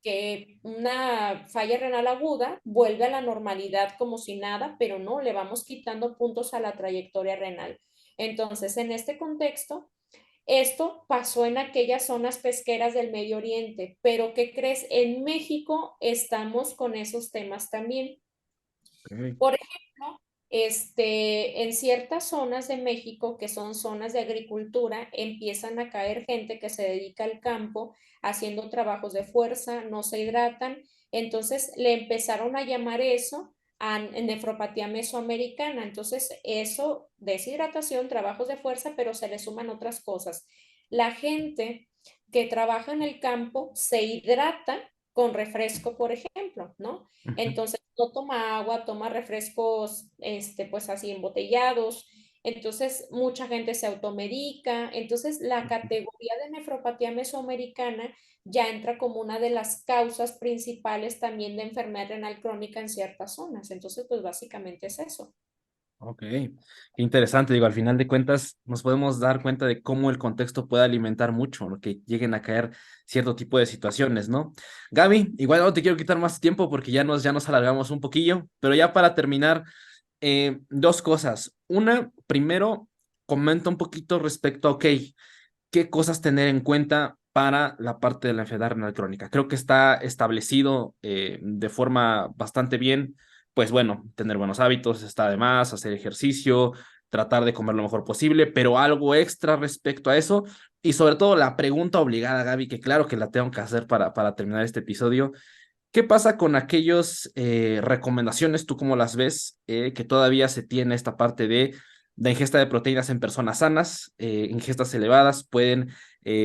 que una falla renal aguda vuelve a la normalidad como si nada, pero no, le vamos quitando puntos a la trayectoria renal. Entonces, en este contexto, esto pasó en aquellas zonas pesqueras del Medio Oriente, pero ¿qué crees? En México estamos con esos temas también. Ok. Por ejemplo, en ciertas zonas de México, que son zonas de agricultura, empiezan a caer gente que se dedica al campo haciendo trabajos de fuerza, no se hidratan. Entonces le empezaron a llamar eso a nefropatía mesoamericana. Entonces, eso, deshidratación, trabajos de fuerza, pero se le suman otras cosas. La gente que trabaja en el campo se hidrata con refresco, por ejemplo, ¿no? Ujú. Entonces, no toma agua, toma refrescos, pues así embotellados. Entonces, mucha gente se automedica. Entonces, la categoría de nefropatía mesoamericana ya entra como una de las causas principales también de enfermedad renal crónica en ciertas zonas. Entonces, pues básicamente es eso. Ok, qué interesante. Digo, al final de cuentas nos podemos dar cuenta de cómo el contexto puede alimentar mucho lo que lleguen a caer cierto tipo de situaciones, ¿no? Gaby, igual no te quiero quitar más tiempo porque ya nos alargamos un poquillo, pero ya para terminar, dos cosas. Una, primero, comenta un poquito respecto a, ok, qué cosas tener en cuenta para la parte de la enfermedad renal crónica. Creo que está establecido de forma bastante bien, pues bueno, tener buenos hábitos está de más, hacer ejercicio, tratar de comer lo mejor posible, pero algo extra respecto a eso y sobre todo la pregunta obligada, Gaby, que claro que la tengo que hacer para terminar este episodio. ¿Qué pasa con aquellos recomendaciones, tú cómo las ves, que todavía se tiene esta parte de la ingesta de proteínas en personas sanas, ingestas elevadas pueden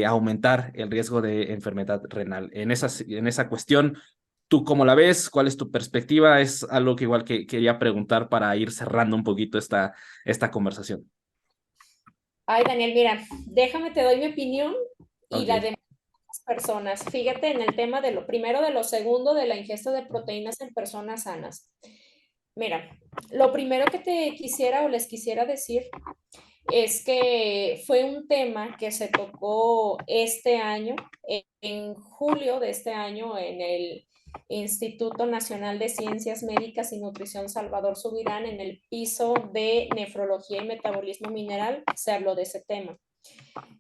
aumentar el riesgo de enfermedad renal? En esa cuestión, ¿tú cómo la ves? ¿Cuál es tu perspectiva? Es algo que igual que quería preguntar para ir cerrando un poquito esta conversación. Ay, Daniel, mira, déjame te doy mi opinión y la Ok. de más personas. Fíjate en el tema de lo primero, de lo segundo, de la ingesta de proteínas en personas sanas. Mira, lo primero que te quisiera o les quisiera decir es que fue un tema que se tocó este año, en julio de este año, en el Instituto Nacional de Ciencias Médicas y Nutrición Salvador Subirán, en el piso de nefrología y metabolismo mineral, se habló de ese tema.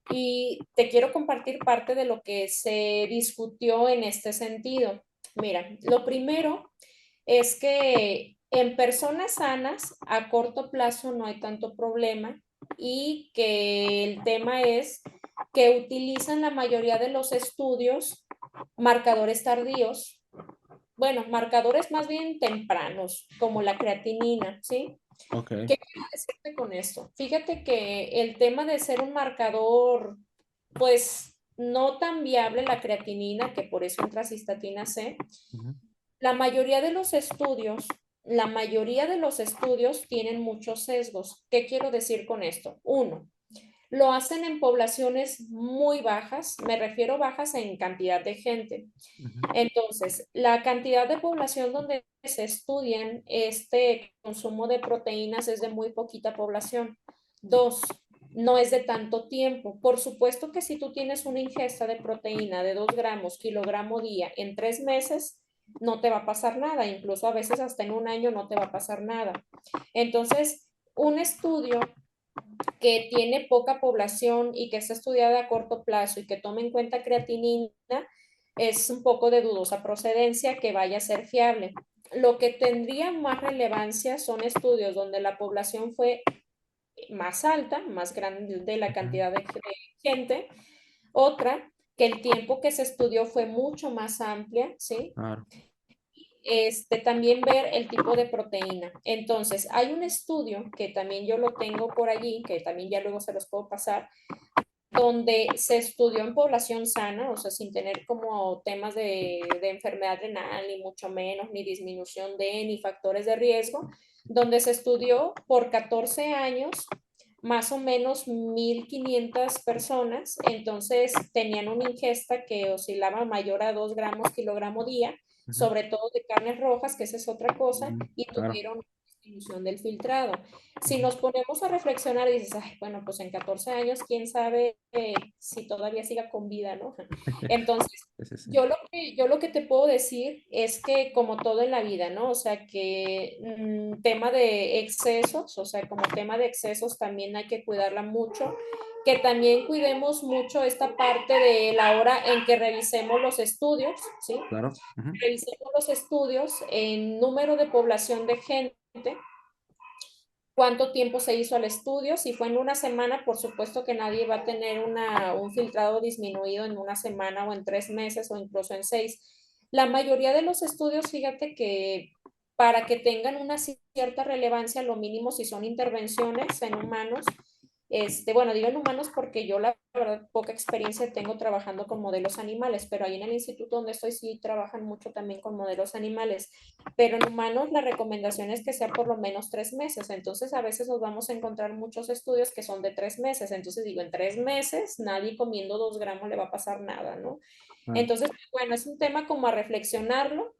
Y te quiero compartir parte de lo que se discutió en este sentido. Mira, lo primero es que en personas sanas a corto plazo no hay tanto problema y que el tema es que utilizan la mayoría de los estudios marcadores tardíos, bueno, marcadores más bien tempranos, como la creatinina, ¿sí? Ok. ¿Qué quiero decirte con esto? Fíjate que el tema de ser un marcador, pues no tan viable la creatinina, que por eso entra cistatina C, Ujú. la mayoría de los estudios, la mayoría de los estudios tienen muchos sesgos. ¿Qué quiero decir con esto? Uno, lo hacen en poblaciones muy bajas, me refiero bajas en cantidad de gente. Ujú. Entonces, la cantidad de población donde se estudian este consumo de proteínas es de muy poquita población. Dos, no es de tanto tiempo. Por supuesto que si tú tienes una ingesta de proteína de 2 gramos kilogramo día en 3 meses, no te va a pasar nada. Incluso a veces hasta en un año no te va a pasar nada. Entonces, un estudio que tiene poca población y que está estudiada a corto plazo y que tome en cuenta creatinina, es un poco de dudosa procedencia que vaya a ser fiable. Lo que tendría más relevancia son estudios donde la población fue más alta, más grande de la Ujú. cantidad de gente. Otra, que el tiempo que se estudió fue mucho más amplia, ¿sí? Claro. También ver el tipo de proteína. Entonces, hay un estudio que también yo lo tengo por allí, que también ya luego se los puedo pasar, donde se estudió en población sana, o sea, sin tener como temas de enfermedad renal, ni mucho menos, ni disminución de, ni factores de riesgo, donde se estudió por 14 años más o menos 1.500 personas, entonces tenían una ingesta que oscilaba mayor a 2 gramos kilogramo día, Ujú, sobre todo de carnes rojas, que esa es otra cosa, ujú, y claro. tuvieron disminución del filtrado. Si Ujú. nos ponemos a reflexionar, dices, ay, bueno, pues en 14 años, quién sabe si todavía siga con vida, ¿no? Entonces, Sí, sí, sí. yo lo que te puedo decir es que como todo en la vida, ¿no? O sea, que tema de excesos, o sea, como tema de excesos también hay que cuidarla mucho, que también cuidemos mucho esta parte de la hora en que revisemos los estudios, ¿sí? Claro. Ujú. Revisemos los estudios en número de población de gente, cuánto tiempo se hizo el estudio, si fue en una semana, por supuesto que nadie va a tener un filtrado disminuido en una semana o en 3 meses o incluso en 6. La mayoría de los estudios, fíjate que para que tengan una cierta relevancia, lo mínimo si son intervenciones en humanos, bueno, digo en humanos porque yo la verdad poca experiencia tengo trabajando con modelos animales, pero ahí en el instituto donde estoy sí trabajan mucho también con modelos animales, pero en humanos la recomendación es que sea por lo menos 3 meses, entonces a veces nos vamos a encontrar muchos estudios que son de 3 meses, entonces digo, en 3 meses nadie comiendo 2 gramos le va a pasar nada, ¿no? Claro. Entonces, bueno, es un tema como a reflexionarlo,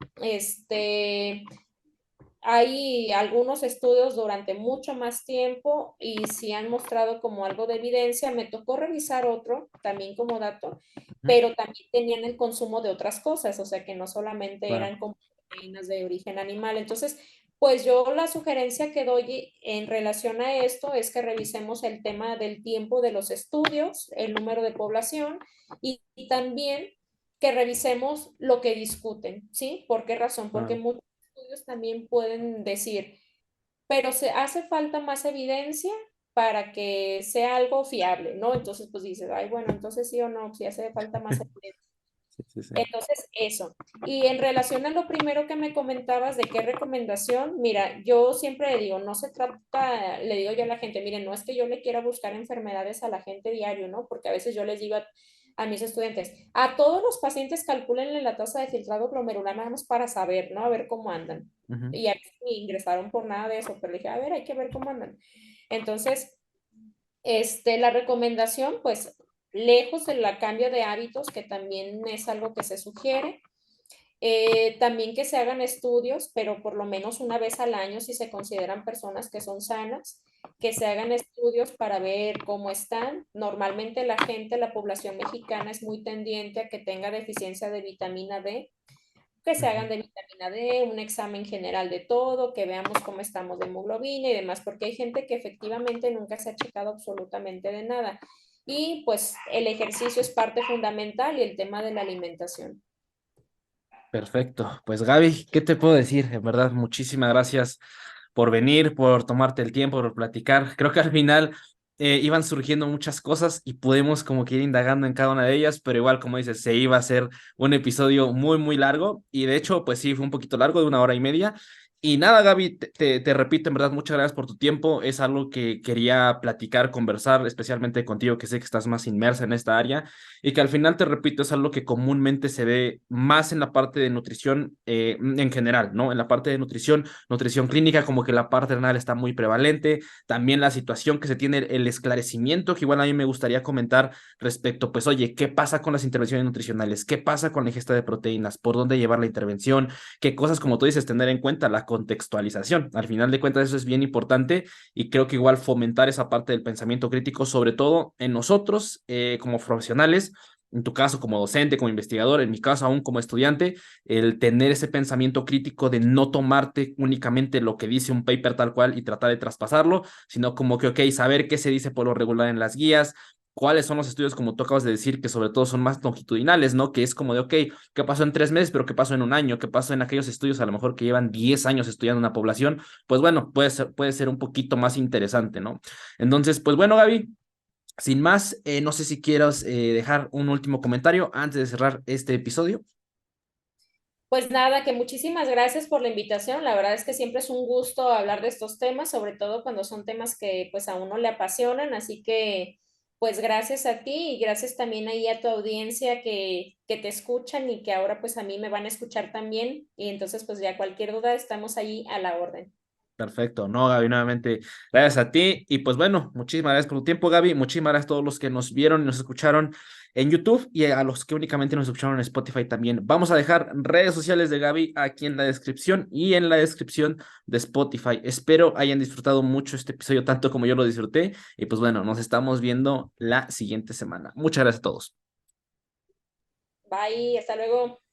hay algunos estudios durante mucho más tiempo y sí han mostrado como algo de evidencia. Me tocó revisar otro también como dato, Ujú, pero también tenían el consumo de otras cosas, o sea que no solamente claro. eran como proteínas de origen animal. Entonces, pues yo la sugerencia que doy en relación a esto es que revisemos el tema del tiempo de los estudios, el número de población y también que revisemos lo que discuten, ¿sí? ¿Por qué razón? Porque Claro. muchos estudios también pueden decir, pero se hace falta más evidencia para que sea algo fiable, ¿no? Entonces, pues dices, ay, bueno, entonces sí o no, si hace falta más evidencia. Sí, sí, sí. Entonces, eso. Y en relación a lo primero que me comentabas de qué recomendación, mira, yo siempre le digo, no se trata, le digo yo a la gente, miren, no es que yo le quiera buscar enfermedades a la gente diario, ¿no? Porque a veces yo les digo a mis estudiantes, a todos los pacientes calculenle la tasa de filtrado glomerular nada más para saber, ¿no? A ver cómo andan. Ujú. Y a veces ni ingresaron por nada de eso, pero le dije, a ver, hay que ver cómo andan. Entonces, la recomendación, pues, lejos del cambio de hábitos, que también es algo que se sugiere, también que se hagan estudios, pero por lo menos una vez al año si se consideran personas que son sanas, que se hagan estudios para ver cómo están. Normalmente la gente, la población mexicana es muy tendiente a que tenga deficiencia de vitamina D, que se Ujú. hagan de vitamina D, un examen general de todo, que veamos cómo estamos de hemoglobina y demás, porque hay gente que efectivamente nunca se ha checado absolutamente de nada. Y pues el ejercicio es parte fundamental y el tema de la alimentación. Perfecto. Pues Gaby, ¿qué te puedo decir? En verdad, muchísimas gracias por venir, por tomarte el tiempo, por platicar. Creo que al final iban surgiendo muchas cosas y pudimos como que ir indagando en cada una de ellas, pero igual, como dices, se iba a hacer un episodio muy, muy largo y de hecho, pues sí, fue un poquito largo, de 1 hora y media. Y nada, Gaby, te repito, en verdad, muchas gracias por tu tiempo. Es algo que quería platicar, conversar, especialmente contigo, que sé que estás más inmersa en esta área y que al final, te repito, es algo que comúnmente se ve más en la parte de nutrición en general, ¿no? En la parte de nutrición, nutrición clínica, como que la parte renal está muy prevalente, también la situación que se tiene, el esclarecimiento, que igual a mí me gustaría comentar respecto, pues, oye, ¿qué pasa con las intervenciones nutricionales? ¿Qué pasa con la ingesta de proteínas? ¿Por dónde llevar la intervención? ¿Qué cosas, como tú dices, tener en cuenta? La contextualización. Al final de cuentas, eso es bien importante y creo que igual fomentar esa parte del pensamiento crítico, sobre todo en nosotros como profesionales, en tu caso como docente, como investigador, en mi caso aún como estudiante, el tener ese pensamiento crítico de no tomarte únicamente lo que dice un paper tal cual y tratar de traspasarlo, sino como que, ok, saber qué se dice por lo regular en las guías, cuáles son los estudios, como tú acabas de decir, que sobre todo son más longitudinales, ¿no? Que es como de, ok, ¿qué pasó en 3 meses, pero qué pasó en un año? ¿Qué pasó en aquellos estudios a lo mejor que llevan 10 años estudiando una población? Pues bueno, puede ser un poquito más interesante, ¿no? Entonces, pues bueno, Gaby. Sin más, no sé si quieras dejar un último comentario antes de cerrar este episodio. Pues nada, que muchísimas gracias por la invitación. La verdad es que siempre es un gusto hablar de estos temas, sobre todo cuando son temas que pues a uno le apasionan. Así que pues gracias a ti y gracias también ahí a tu audiencia que te escuchan y que ahora pues a mí me van a escuchar también. Y entonces pues ya cualquier duda estamos ahí a la orden. Perfecto, no, Gaby, nuevamente, gracias a ti. Y pues bueno, muchísimas gracias por tu tiempo, Gaby. Muchísimas gracias a todos los que nos vieron y nos escucharon en YouTube y a los que únicamente nos escucharon en Spotify también. Vamos a dejar redes sociales de Gaby aquí en la descripción y en la descripción de Spotify. Espero hayan disfrutado mucho este episodio, tanto como yo lo disfruté. Y pues bueno, nos estamos viendo la siguiente semana. Muchas gracias a todos. Bye, hasta luego.